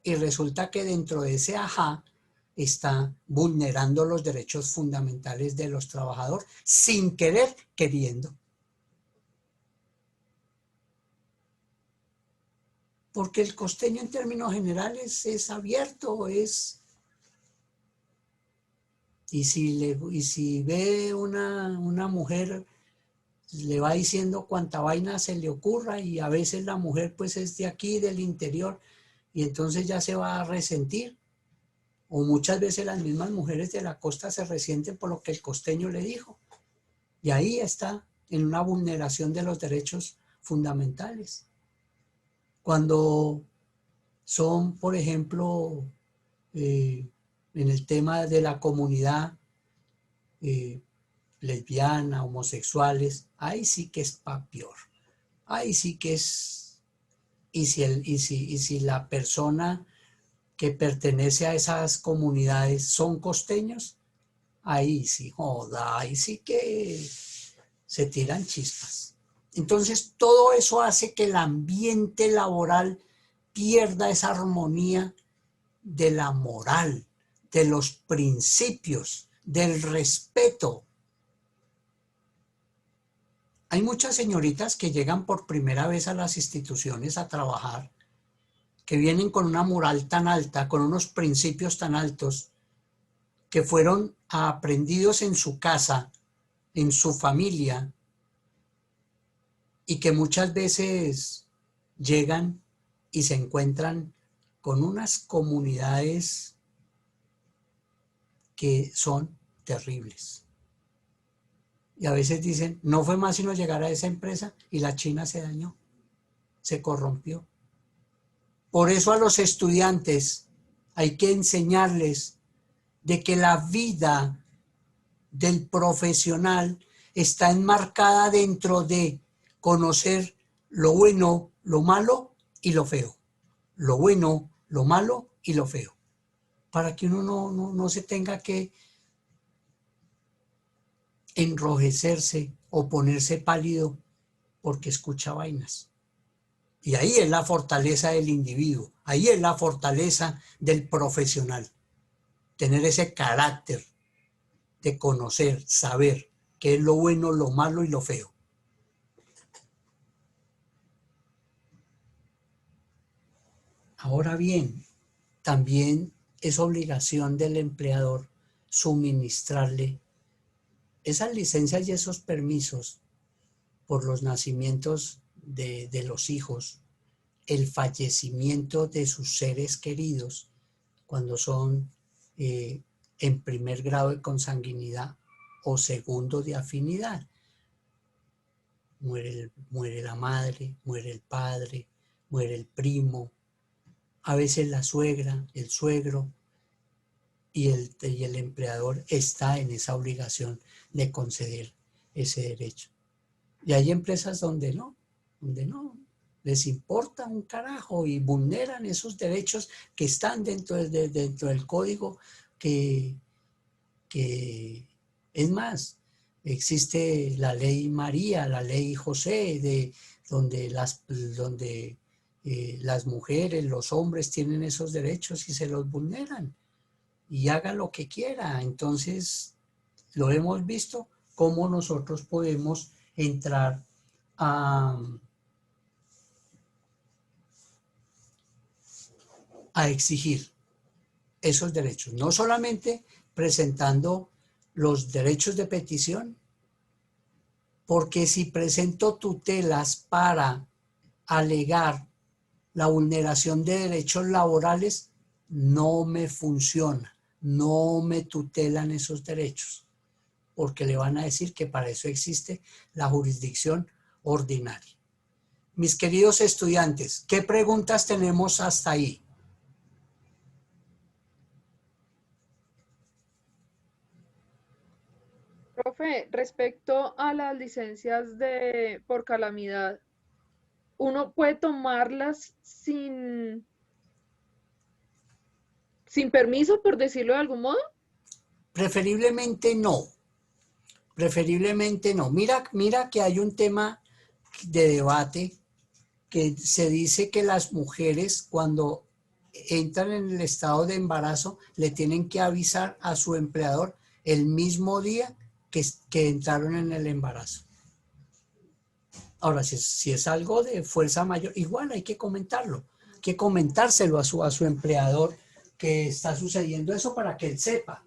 B: Y resulta que dentro de ese ajá está vulnerando los derechos fundamentales de los trabajadores sin querer, queriendo. Porque el costeño en términos generales es abierto, es... Y si ve una mujer, le va diciendo cuánta vaina se le ocurra y a veces la mujer pues es de aquí, del interior, y entonces ya se va a resentir. O muchas veces las mismas mujeres de la costa se resienten por lo que el costeño le dijo. Y ahí está en una vulneración de los derechos fundamentales. Cuando son, por ejemplo, en el tema de la comunidad lesbiana, homosexuales, ahí sí que es pa' peor. Ahí sí que es... Y si la persona que pertenece a esas comunidades son costeños, ahí sí, joda, ahí sí que se tiran chispas. Entonces, todo eso hace que el ambiente laboral pierda esa armonía de la moral, de los principios, del respeto. Hay muchas señoritas que llegan por primera vez a las instituciones a trabajar, que vienen con una moral tan alta, con unos principios tan altos, que fueron aprendidos en su casa, en su familia, y que muchas veces llegan y se encuentran con unas comunidades que son terribles. Y a veces dicen, no fue más sino llegar a esa empresa y la China se dañó, se corrompió. Por eso a los estudiantes hay que enseñarles de que la vida del profesional está enmarcada dentro de conocer lo bueno, lo malo y lo feo. Lo bueno, lo malo y lo feo. Para que uno no se tenga que enrojecerse o ponerse pálido porque escucha vainas. Y ahí es la fortaleza del individuo, ahí es la fortaleza del profesional. Tener ese carácter de conocer, saber qué es lo bueno, lo malo y lo feo. Ahora bien, también es obligación del empleador suministrarle esas licencias y esos permisos por los nacimientos de los hijos, el fallecimiento de sus seres queridos cuando son en primer grado de consanguinidad o segundo de afinidad. Muere la madre, muere el padre, muere el primo, a veces la suegra, el suegro, y el empleador está en esa obligación de conceder ese derecho. Y hay empresas donde no les importa un carajo y vulneran esos derechos que están dentro del código que es más, existe la ley María, la ley José, donde las mujeres, los hombres tienen esos derechos y se los vulneran y haga lo que quiera. Entonces, lo hemos visto cómo nosotros podemos entrar a exigir esos derechos, no solamente presentando los derechos de petición, porque si presento tutelas para alegar la vulneración de derechos laborales, no me funciona, no me tutelan esos derechos, porque le van a decir que para eso existe la jurisdicción ordinaria. Mis queridos estudiantes, ¿qué preguntas tenemos hasta ahí?
G: Profe, respecto a las licencias por calamidad, ¿uno puede tomarlas sin permiso, por decirlo de algún modo?
B: Preferiblemente no. Preferiblemente no. Mira que hay un tema de debate que se dice que las mujeres cuando entran en el estado de embarazo le tienen que avisar a su empleador el mismo día que entraron en el embarazo. Ahora, si es algo de fuerza mayor, igual hay que comentarlo, hay que comentárselo a su empleador que está sucediendo eso para que él sepa.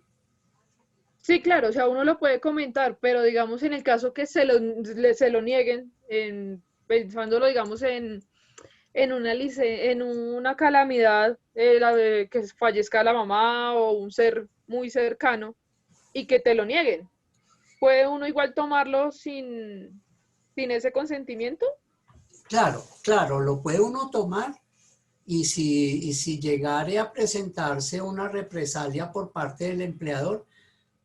G: Sí, claro, o sea, uno lo puede comentar, pero digamos en el caso que se lo nieguen, pensándolo, digamos, en una calamidad, que fallezca la mamá o un ser muy cercano, y que te lo nieguen. ¿Puede uno igual tomarlo sin ese consentimiento?
B: Claro, lo puede uno tomar y si llegare a presentarse una represalia por parte del empleador,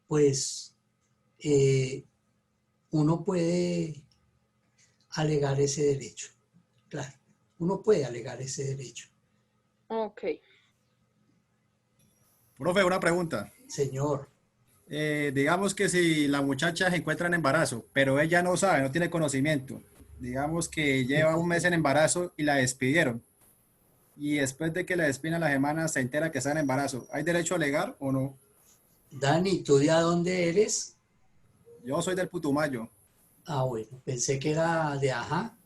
B: pues uno puede alegar ese derecho. Claro, uno puede alegar ese derecho.
G: Ok.
F: Profe, una pregunta.
B: Señor.
F: Digamos que si la muchacha se encuentra en embarazo, pero ella no sabe, no tiene conocimiento, digamos que lleva un mes en embarazo y la despidieron, y después de que la despiden a la semana se entera que está en embarazo, ¿hay derecho a alegar o no?
B: Dani, ¿tú de a dónde eres?
F: Yo soy del Putumayo.
B: Ah, bueno, pensé que era de Ajá.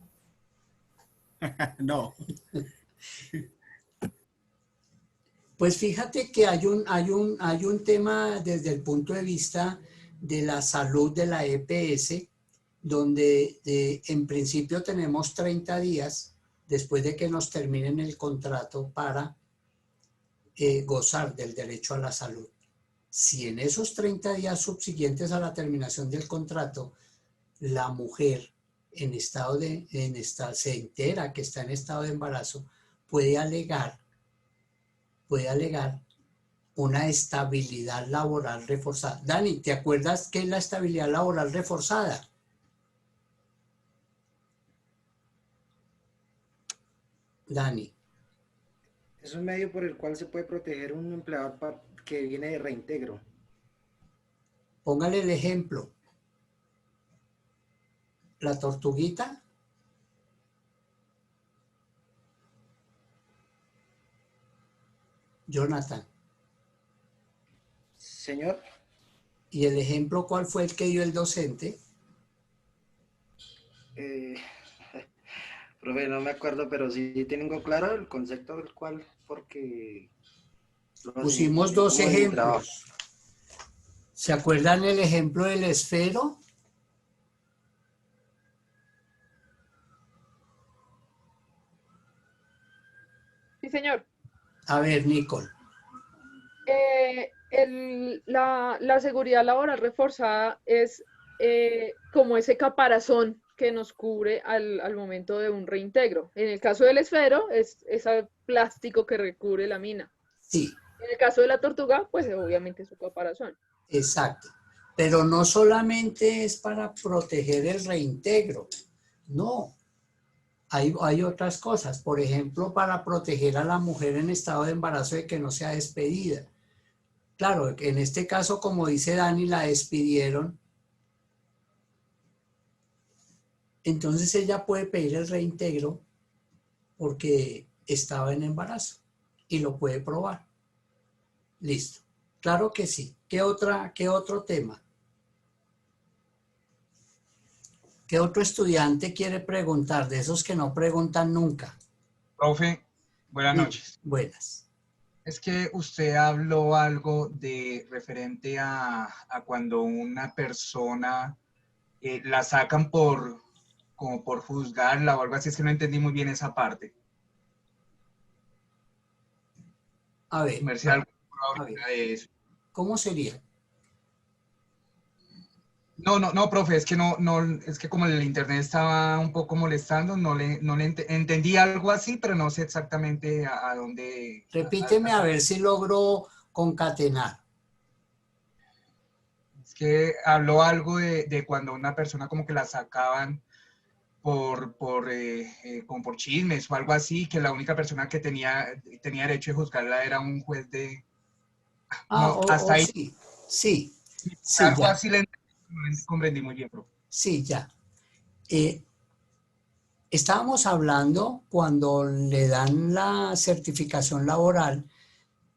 F: No.
B: Pues fíjate que hay un tema desde el punto de vista de la salud de la EPS, donde en principio tenemos 30 días después de que nos terminen el contrato para gozar del derecho a la salud. Si en esos 30 días subsiguientes a la terminación del contrato, la mujer se entera que está en estado de embarazo, puede alegar una estabilidad laboral reforzada. Dani, ¿te acuerdas qué es la estabilidad laboral reforzada? Dani.
H: Es un medio por el cual se puede proteger un empleador que viene de reintegro.
B: Póngale el ejemplo. La tortuguita. Jonathan.
H: Señor.
B: ¿Y el ejemplo cuál fue el que dio el docente?
H: Profe, no me acuerdo, pero sí tengo claro el concepto del cual, porque...
B: Pusimos dos ejemplos. ¿Se acuerdan el ejemplo del esfero?
G: Sí, señor.
B: A ver, Nicole.
G: La seguridad laboral reforzada es como ese caparazón que nos cubre al momento de un reintegro. En el caso del esfero, es ese plástico que recubre la mina.
B: Sí.
G: En el caso de la tortuga, pues obviamente su caparazón.
B: Exacto. Pero no solamente es para proteger el reintegro. No. Hay otras cosas. Por ejemplo, para proteger a la mujer en estado de embarazo de que no sea despedida. Claro, en este caso, como dice Dani, la despidieron. Entonces ella puede pedir el reintegro porque estaba en embarazo y lo puede probar. Listo. Claro que sí. ¿Qué otro tema? ¿Qué otro estudiante quiere preguntar? De esos que no preguntan nunca.
I: Profe, buenas noches.
B: Buenas.
I: Es que usted habló algo de referente a cuando una persona la sacan como por juzgarla o algo así, es que no entendí muy bien esa parte.
B: A ver.
I: Comercial de eso.
B: ¿Cómo sería?
I: No, profe, es que es que como el internet estaba un poco molestando, no le entendí algo así, pero no sé exactamente a dónde.
B: Repíteme a ver si logro concatenar.
I: Es que habló algo de cuando una persona como que la sacaban como por chismes o algo así, que la única persona que tenía derecho de juzgarla era un juez de... No, hasta ahí.
B: Sí,
I: algo
B: ya.
I: así le comprendí muy bien, profe.
B: Sí, ya. Estábamos hablando cuando le dan la certificación laboral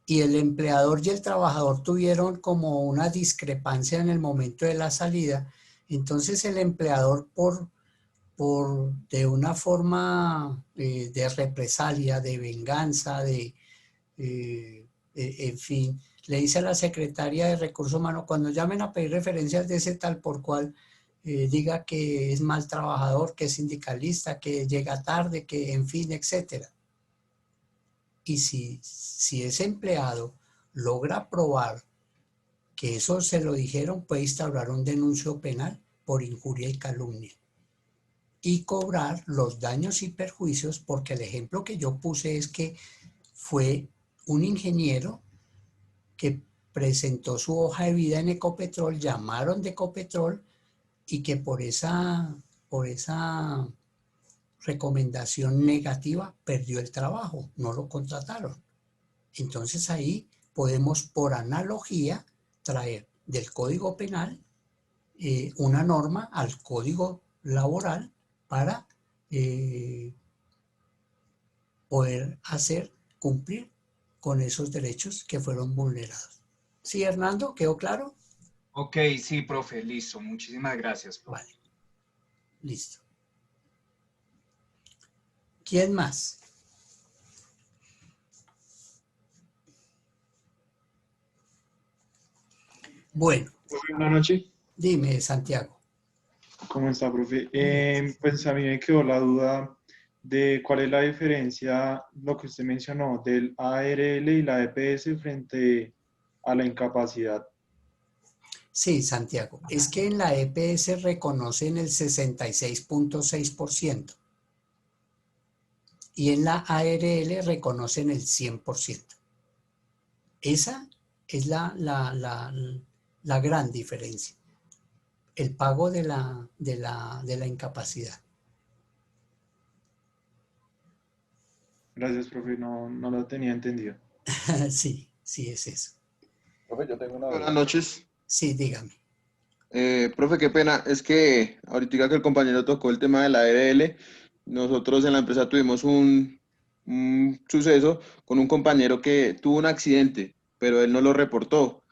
B: y el empleador y el trabajador tuvieron como una discrepancia en el momento de la salida. Entonces el empleador de una forma de represalia, de venganza, en fin, le dice a la secretaria de Recursos Humanos, cuando llamen a pedir referencias de ese tal por cual, diga que es mal trabajador, que es sindicalista, que llega tarde, que en fin, etcétera. Y si ese empleado logra probar que eso se lo dijeron, puede instaurar un denuncio penal por injuria y calumnia y cobrar los daños y perjuicios, porque el ejemplo que yo puse es que fue un ingeniero que presentó su hoja de vida en Ecopetrol, llamaron de Ecopetrol y que por esa recomendación negativa perdió el trabajo, no lo contrataron. Entonces ahí podemos por analogía traer del Código Penal una norma al Código Laboral para poder hacer cumplir con esos derechos que fueron vulnerados. ¿Sí, Hernando? ¿Quedó claro?
I: Ok, sí, profe, listo. Muchísimas gracias, profe.
B: Vale. Listo. ¿Quién más? Bueno.
J: Buenas noches.
B: Dime, Santiago.
J: ¿Cómo está, profe? Pues a mí me quedó la duda de cuál es la diferencia, lo que usted mencionó, del ARL y la EPS frente a la incapacidad.
B: Sí, Santiago, es que en la EPS reconocen el 66.6% y en la ARL reconocen el 100%. Esa es la gran diferencia, el pago de la incapacidad.
J: Gracias, profe, no lo tenía entendido.
B: Sí, sí es eso.
K: Profe, yo tengo una
L: Buenas
K: duda.
L: noches.
B: Sí, dígame.
L: Profe, qué pena. Es que ahorita que el compañero tocó el tema de la ARL, nosotros en la empresa tuvimos un suceso con un compañero que tuvo un accidente, pero él no lo reportó.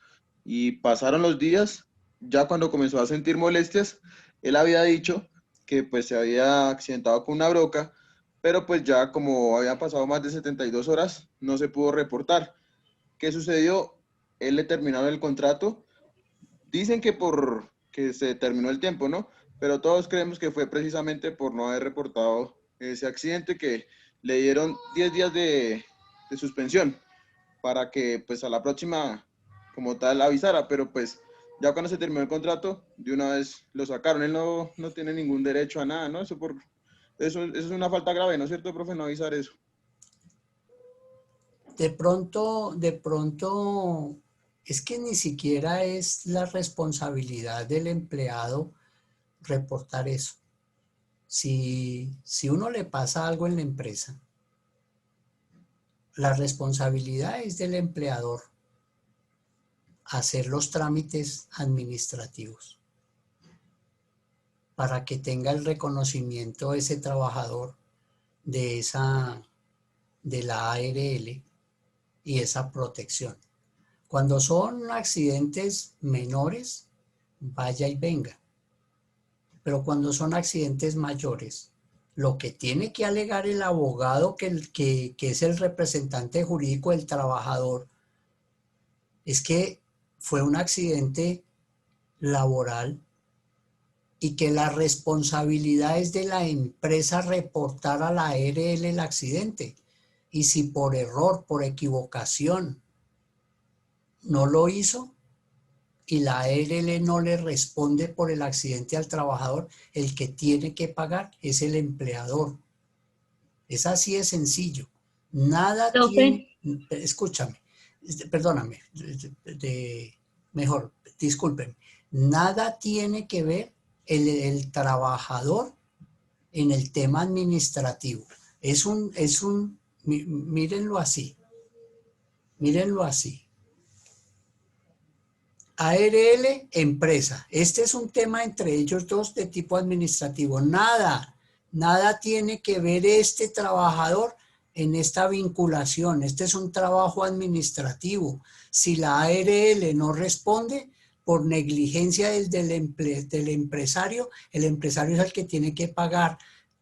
L: Y pasaron los días, ya cuando comenzó a sentir molestias, él había dicho que pues se había accidentado con una broca, pero pues ya como habían pasado más de 72 horas, no se pudo reportar. ¿Qué sucedió? Él le terminaron el contrato. Dicen que por que se terminó el tiempo, ¿no? Pero todos creemos que fue precisamente por no haber reportado ese accidente, que le dieron 10 días de suspensión para que pues a la próxima como tal avisara, pero pues ya cuando se terminó el contrato, de una vez lo sacaron. Él no tiene ningún derecho a nada, ¿no? Eso es una falta grave, ¿no es cierto, profe? No avisar eso.
B: De pronto, es que ni siquiera es la responsabilidad del empleado reportar eso. Si uno le pasa algo en la empresa, la responsabilidad es del empleador hacer los trámites administrativos para que tenga el reconocimiento ese trabajador de la ARL y esa protección. Cuando son accidentes menores, vaya y venga. Pero cuando son accidentes mayores, lo que tiene que alegar el abogado que es el representante jurídico del trabajador es que fue un accidente laboral y que la responsabilidad es de la empresa reportar a la ARL el accidente. Y si por error, por equivocación, no lo hizo y la ARL no le responde por el accidente al trabajador, el que tiene que pagar es el empleador. Es así de sencillo. Nada tiene, escúchame, perdóname, mejor, discúlpenme, nada tiene que ver el trabajador en el tema administrativo. Mírenlo así. ARL, empresa. Este es un tema entre ellos dos de tipo administrativo. Nada tiene que ver este trabajador en esta vinculación. Este es un trabajo administrativo. Si la ARL no responde por negligencia del empresario, el empresario es el que tiene que pagar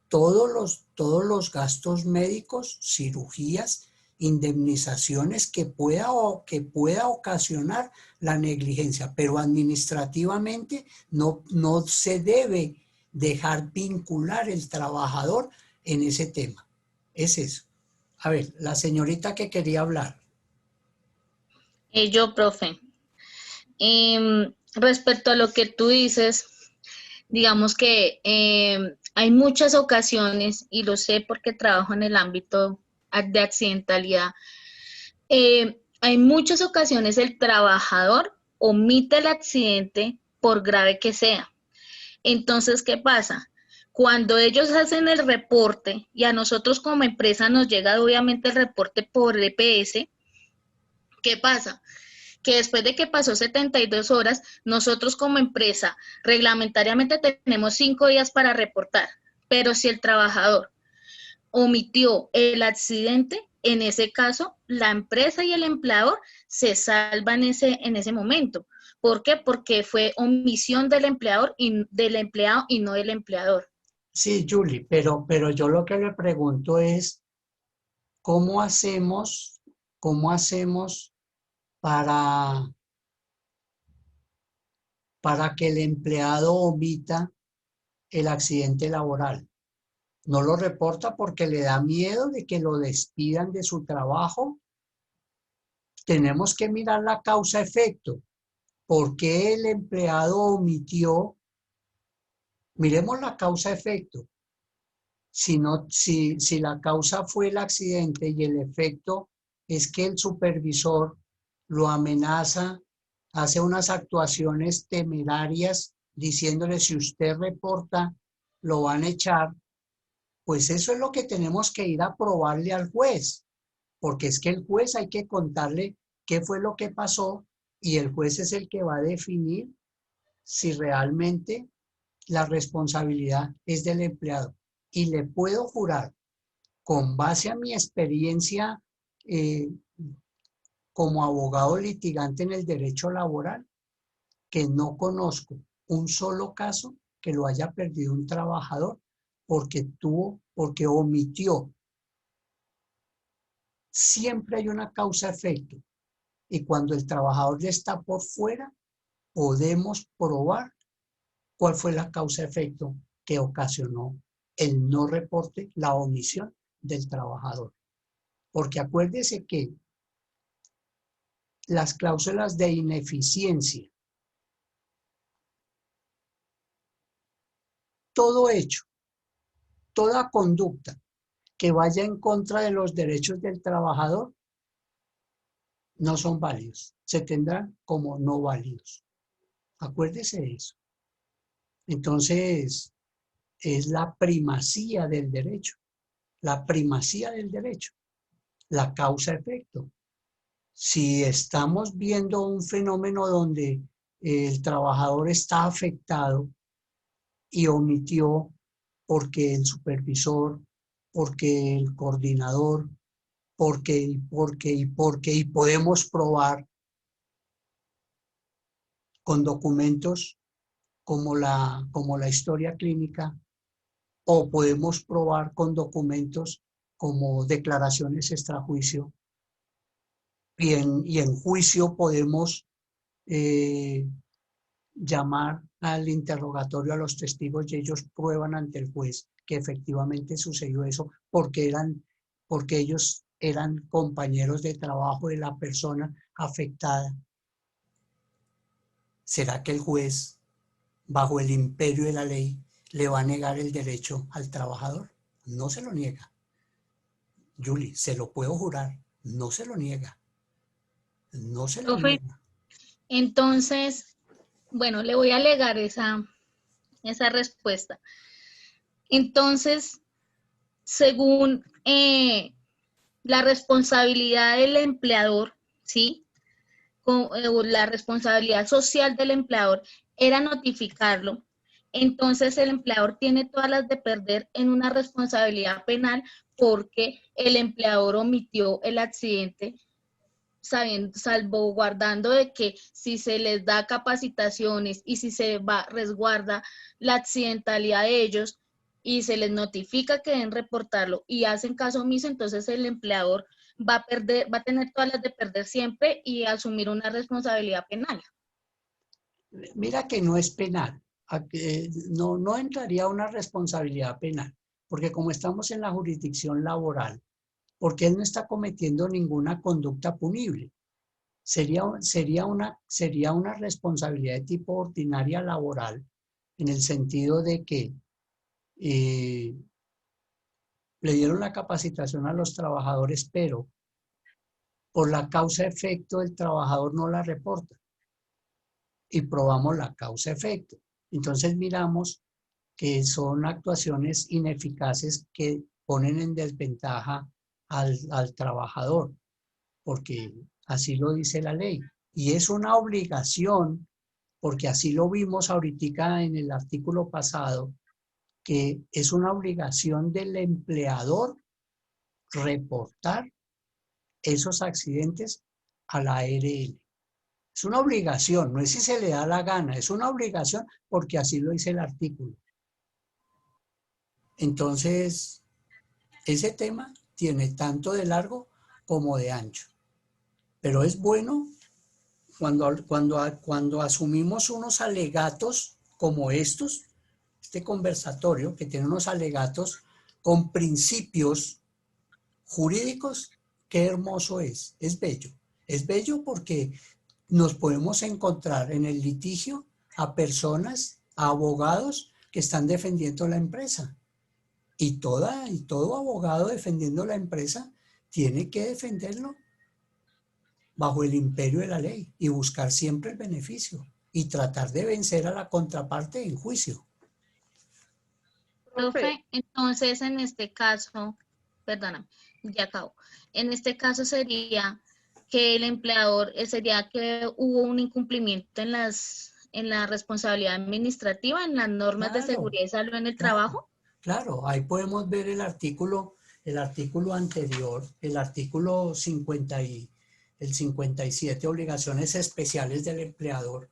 B: todos los gastos médicos, cirugías, indemnizaciones que pueda ocasionar la negligencia, pero administrativamente no se debe dejar vincular el trabajador en ese tema. Es eso. A ver, la señorita que quería hablar.
M: Yo, profe. Respecto a lo que tú dices, digamos que hay muchas ocasiones, y lo sé porque trabajo en el ámbito de accidentalidad, hay muchas ocasiones el trabajador omite el accidente por grave que sea. Entonces, ¿qué pasa? Cuando ellos hacen el reporte y a nosotros como empresa nos llega obviamente el reporte por EPS, ¿qué pasa? Que después de que pasó 72 horas, nosotros como empresa reglamentariamente tenemos 5 días para reportar, pero si el trabajador omitió el accidente, en ese caso, la empresa y el empleador se salvan en ese momento. ¿Por qué? Porque fue omisión del empleador del empleado y no del empleador.
B: Sí, Julie, pero yo lo que le pregunto es, ¿cómo hacemos para que el empleado omita el accidente laboral. No lo reporta porque le da miedo de que lo despidan de su trabajo. Tenemos que mirar la causa-efecto. ¿Por qué el empleado omitió? Miremos la causa-efecto. Si la causa fue el accidente y el efecto es que el supervisor lo amenaza, hace unas actuaciones temerarias diciéndole si usted reporta, lo van a echar, pues eso es lo que tenemos que ir a probarle al juez, porque es que el juez hay que contarle qué fue lo que pasó y el juez es el que va a definir si realmente la responsabilidad es del empleado. Y le puedo jurar, con base a mi experiencia como abogado litigante en el derecho laboral, que no conozco un solo caso que lo haya perdido un trabajador porque omitió. Siempre hay una causa-efecto. Y cuando el trabajador ya está por fuera, podemos probar cuál fue la causa-efecto que ocasionó el no reporte, la omisión del trabajador. Porque acuérdese que las cláusulas de ineficiencia, todo hecho, toda conducta que vaya en contra de los derechos del trabajador, no son válidos. Se tendrán como no válidos. Acuérdese de eso. Entonces, es la primacía del derecho. La primacía del derecho. La causa-efecto. Si estamos viendo un fenómeno donde el trabajador está afectado y omitió porque el supervisor, porque el coordinador, y podemos probar con documentos como la historia clínica, o podemos probar con documentos como declaraciones extrajuicio, y en juicio podemos llamar al interrogatorio a los testigos y ellos prueban ante el juez que efectivamente sucedió eso porque ellos eran compañeros de trabajo de la persona afectada. ¿Será que el juez, bajo el imperio de la ley, le va a negar el derecho al trabajador? No se lo niega. Julie, se lo puedo jurar, no se lo niega. No se lo niega.
M: Entonces, bueno, le voy a alegar esa respuesta. Entonces, según la responsabilidad del empleador, ¿sí? La responsabilidad social del empleador era notificarlo. Entonces, el empleador tiene todas las de perder en una responsabilidad penal porque el empleador omitió el accidente, salvaguardando de que si se les da capacitaciones y si se resguarda la accidentalidad de ellos y se les notifica que deben reportarlo y hacen caso omiso, entonces el empleador va a tener todas las de perder siempre y asumir una responsabilidad penal.
B: Mira que no es penal, no entraría una responsabilidad penal, porque como estamos en la jurisdicción laboral, porque él no está cometiendo ninguna conducta punible. Sería una responsabilidad de tipo ordinaria laboral, en el sentido de que le dieron la capacitación a los trabajadores, pero por la causa-efecto el trabajador no la reporta. Y probamos la causa-efecto. Entonces miramos que son actuaciones ineficaces que ponen en desventaja al trabajador, porque así lo dice la ley. Y es una obligación, porque así lo vimos ahorita en el artículo pasado, que es una obligación del empleador reportar esos accidentes a la ARL. Es una obligación, no es si se le da la gana, es una obligación porque así lo dice el artículo. Entonces, ese tema tiene tanto de largo como de ancho. Pero es bueno cuando asumimos unos alegatos como estos, este conversatorio, que tiene unos alegatos con principios jurídicos, qué hermoso es bello. Es bello porque nos podemos encontrar en el litigio a personas, a abogados que están defendiendo la empresa. Y todo abogado defendiendo la empresa tiene que defenderlo bajo el imperio de la ley y buscar siempre el beneficio y tratar de vencer a la contraparte en juicio.
M: Profe, entonces en este caso, perdóname, ya acabo. En este caso sería que el empleador, sería que hubo un incumplimiento en la responsabilidad administrativa, en las normas de seguridad y salud en el trabajo.
B: Claro, ahí podemos ver el artículo anterior, el artículo 57, obligaciones especiales del empleador,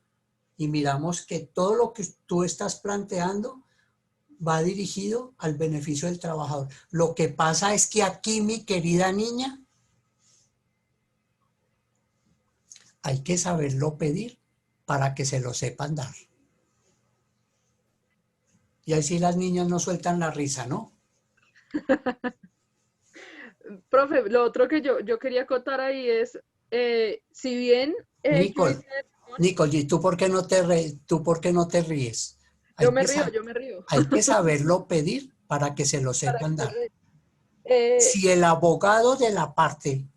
B: y miramos que todo lo que tú estás planteando va dirigido al beneficio del trabajador. Lo que pasa es que aquí, mi querida niña, hay que saberlo pedir para que se lo sepan dar. Y ahí sí las niñas no sueltan la risa, ¿no?
G: Profe, lo otro que yo quería acotar ahí es, si bien...
B: Nicole, ¿y tú por qué no te ríes?
G: Yo me río.
B: Hay que saberlo pedir para que se lo sepan dar.
G: Eh,
B: Si el abogado de la parte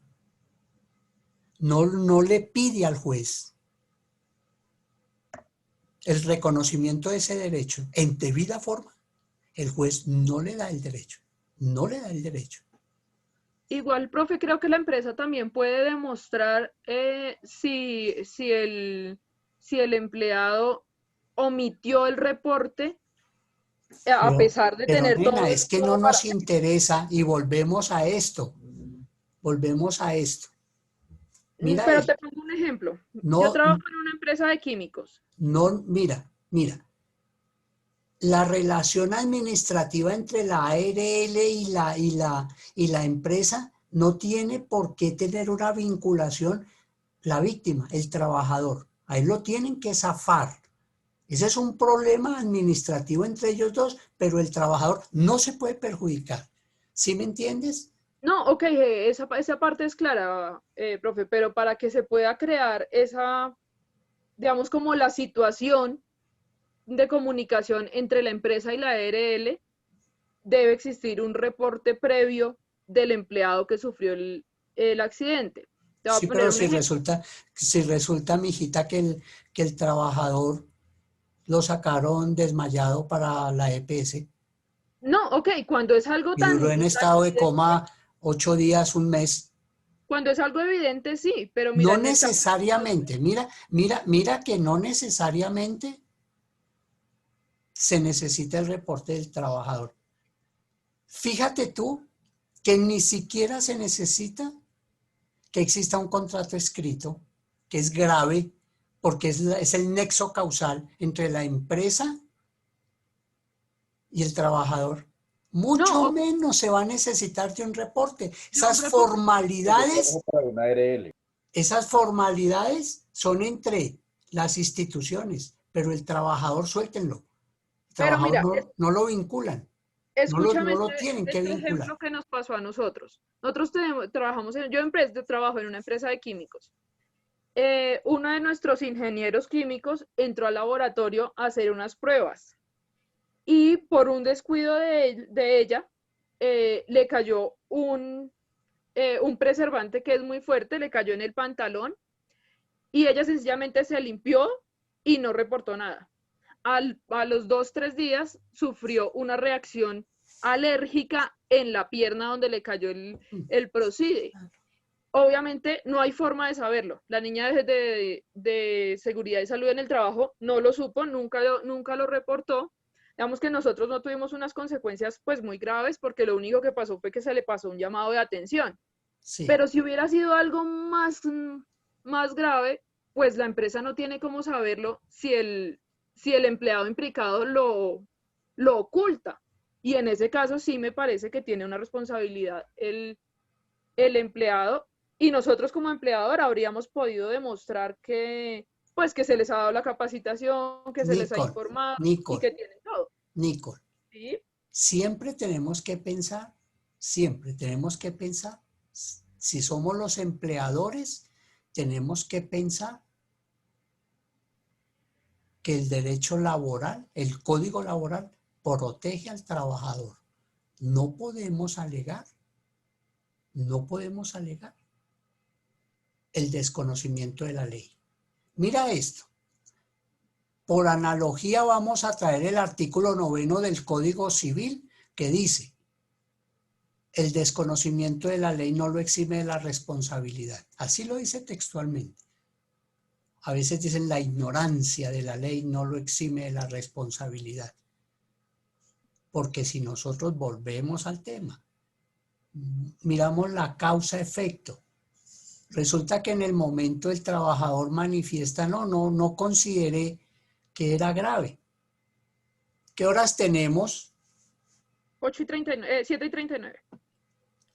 B: no le pide al juez el reconocimiento de ese derecho en debida forma, el juez no le da el derecho. No le da el derecho.
G: Igual, profe, creo que la empresa también puede demostrar si el empleado omitió el reporte a pesar de tener
B: nena,
G: todo.
B: Es que no nos interesa y volvemos a esto. Mira,
G: pero te pongo un ejemplo. Yo trabajo en una empresa de químicos.
B: Mira. La relación administrativa entre la ARL y la empresa no tiene por qué tener una vinculación la víctima, el trabajador. Ahí lo tienen que zafar. Ese es un problema administrativo entre ellos dos, pero el trabajador no se puede perjudicar. ¿Sí me entiendes?
G: No, ok, esa parte es clara, profe, pero para que se pueda crear esa, digamos, como la situación de comunicación entre la empresa y la ARL, debe existir un reporte previo del empleado que sufrió el accidente.
B: Sí, pero si resulta, mijita, que el trabajador lo sacaron desmayado para la EPS.
G: No, ok, cuando es algo
B: Y
G: tan...
B: duró en estado de coma 8 días, un mes.
G: Cuando es algo evidente, sí, pero mira...
B: No necesariamente, mira que no necesariamente se necesita el reporte del trabajador. Fíjate tú que ni siquiera se necesita que exista un contrato escrito, que es grave, porque es el nexo causal entre la empresa y el trabajador. Mucho menos se va a necesitar de un reporte. Esas formalidades son entre las instituciones, pero el trabajador, suéltenlo. El trabajador no lo vinculan.
G: Escúchame,
B: no lo tienen que vincular.
G: Ejemplo que nos pasó a nosotros. Nosotros trabajo en una empresa de químicos. Uno de nuestros ingenieros químicos entró al laboratorio a hacer unas pruebas y por un descuido de ella le cayó un preservante que es muy fuerte, le cayó en el pantalón y ella sencillamente se limpió y no reportó nada. A los 2-3 días sufrió una reacción alérgica en la pierna donde le cayó el Procide. Obviamente no hay forma de saberlo. La niña de seguridad y salud en el trabajo no lo supo, nunca lo reportó. Digamos que nosotros no tuvimos unas consecuencias pues muy graves porque lo único que pasó fue que se le pasó un llamado de atención. Sí. Pero si hubiera sido algo más grave, pues la empresa no tiene cómo saberlo si el empleado implicado lo oculta. Y en ese caso sí me parece que tiene una responsabilidad el empleado, y nosotros como empleador habríamos podido demostrar que se les ha dado la capacitación, que se les ha informado y que tienen todo.
B: Nicole,
G: ¿Sí?
B: siempre tenemos que pensar, si somos los empleadores, tenemos que pensar que el derecho laboral, el código laboral, protege al trabajador. No podemos alegar el desconocimiento de la ley. Mira esto. Por analogía vamos a traer el artículo 9 del Código Civil que dice: el desconocimiento de la ley no lo exime de la responsabilidad. Así lo dice textualmente. A veces dicen la ignorancia de la ley no lo exime de la responsabilidad. Porque si nosotros volvemos al tema, miramos la causa-efecto, resulta que en el momento el trabajador manifiesta, no consideré que era grave. ¿Qué horas tenemos?
G: 7:39.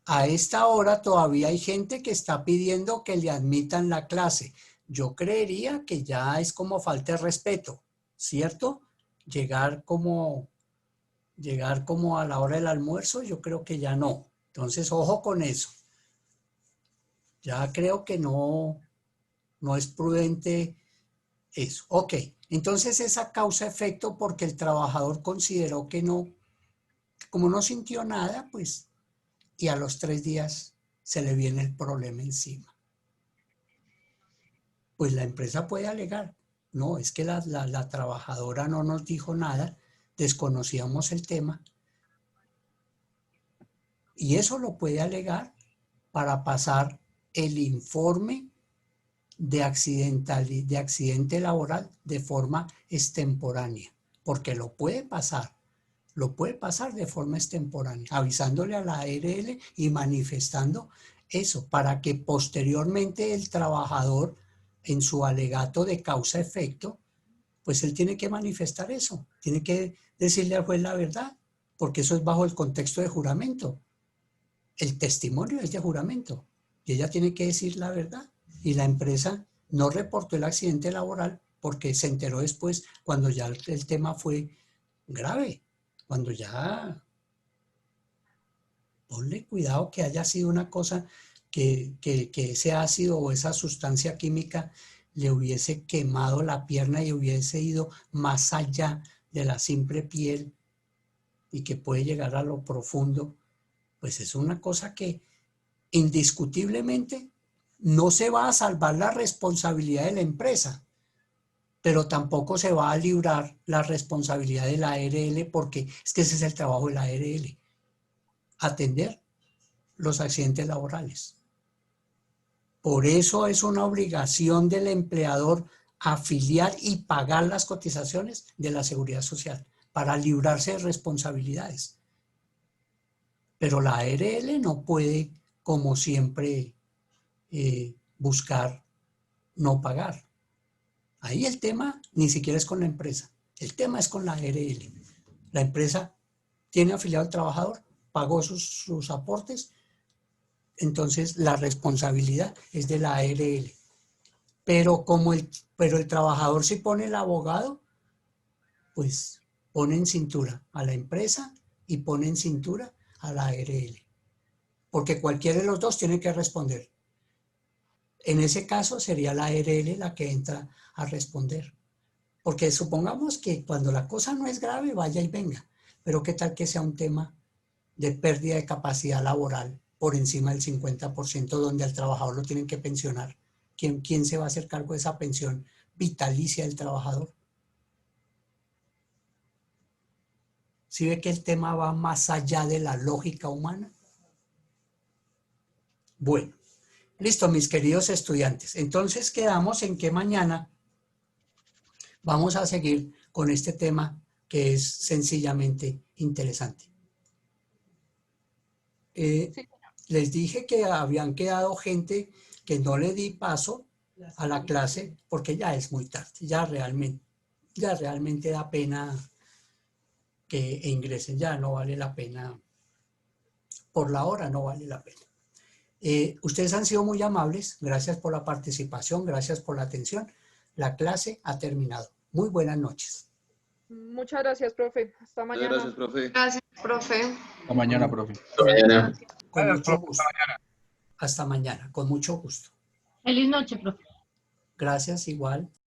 B: A esta hora todavía hay gente que está pidiendo que le admitan la clase. Yo creería que ya es como falta de respeto, ¿cierto? Llegar como a la hora del almuerzo, yo creo que ya no. Entonces, ojo con eso. Ya creo que no es prudente eso. Ok, entonces esa causa-efecto porque el trabajador consideró que no, como no sintió nada, pues, y a los 3 días se le viene el problema encima. Pues la empresa puede alegar, no, es que la trabajadora no nos dijo nada, desconocíamos el tema, y eso lo puede alegar para pasar el informe de accidente laboral de forma extemporánea, porque lo puede pasar de forma extemporánea, avisándole a la ARL y manifestando eso, para que posteriormente el trabajador, en su alegato de causa-efecto, pues él tiene que manifestar eso, tiene que decirle al juez la verdad, porque eso es bajo el contexto de juramento. El testimonio es de juramento y ella tiene que decir la verdad. Y la empresa no reportó el accidente laboral porque se enteró después, cuando ya el tema fue grave, cuando ya... Ponle cuidado que haya sido una cosa que ese ácido o esa sustancia química le hubiese quemado la pierna y hubiese ido más allá de la simple piel y que puede llegar a lo profundo. Pues es una cosa que indiscutiblemente no se va a salvar la responsabilidad de la empresa, pero tampoco se va a librar la responsabilidad de la ARL, porque es que ese es el trabajo de la ARL, atender los accidentes laborales. Por eso es una obligación del empleador afiliar y pagar las cotizaciones de la Seguridad Social para librarse de responsabilidades. Pero la ARL no puede, como siempre, buscar no pagar. Ahí el tema ni siquiera es con la empresa, el tema es con la ARL. La empresa tiene afiliado al trabajador, pagó sus aportes, entonces la responsabilidad es de la ARL. Pero el trabajador, si pone el abogado, pues pone en cintura a la empresa y pone en cintura a la ARL. Porque cualquiera de los dos tiene que responder. En ese caso sería la ARL la que entra a responder. Porque supongamos que cuando la cosa no es grave, vaya y venga. Pero ¿qué tal que sea un tema de pérdida de capacidad laboral por encima del 50%, donde al trabajador lo tienen que pensionar? ¿Quién se va a hacer cargo de esa pensión vitalicia del trabajador? ¿Sí ve que el tema va más allá de la lógica humana? Bueno, listo, mis queridos estudiantes. Entonces quedamos en que mañana vamos a seguir con este tema que es sencillamente interesante. Les dije que habían quedado gente que no le di paso a la clase porque ya es muy tarde, ya realmente da pena que ingresen, ya no vale la pena, por la hora no vale la pena. Ustedes han sido muy amables, gracias por la participación, gracias por la atención. La clase ha terminado. Muy buenas noches.
G: Muchas gracias, profe. Hasta
L: Muchas
G: mañana.
L: gracias, profe.
C: Gracias, profe.
K: Hasta mañana, profe.
B: Con mucho gusto. Hasta mañana, con mucho gusto.
M: Feliz noche, profe.
B: Gracias, igual.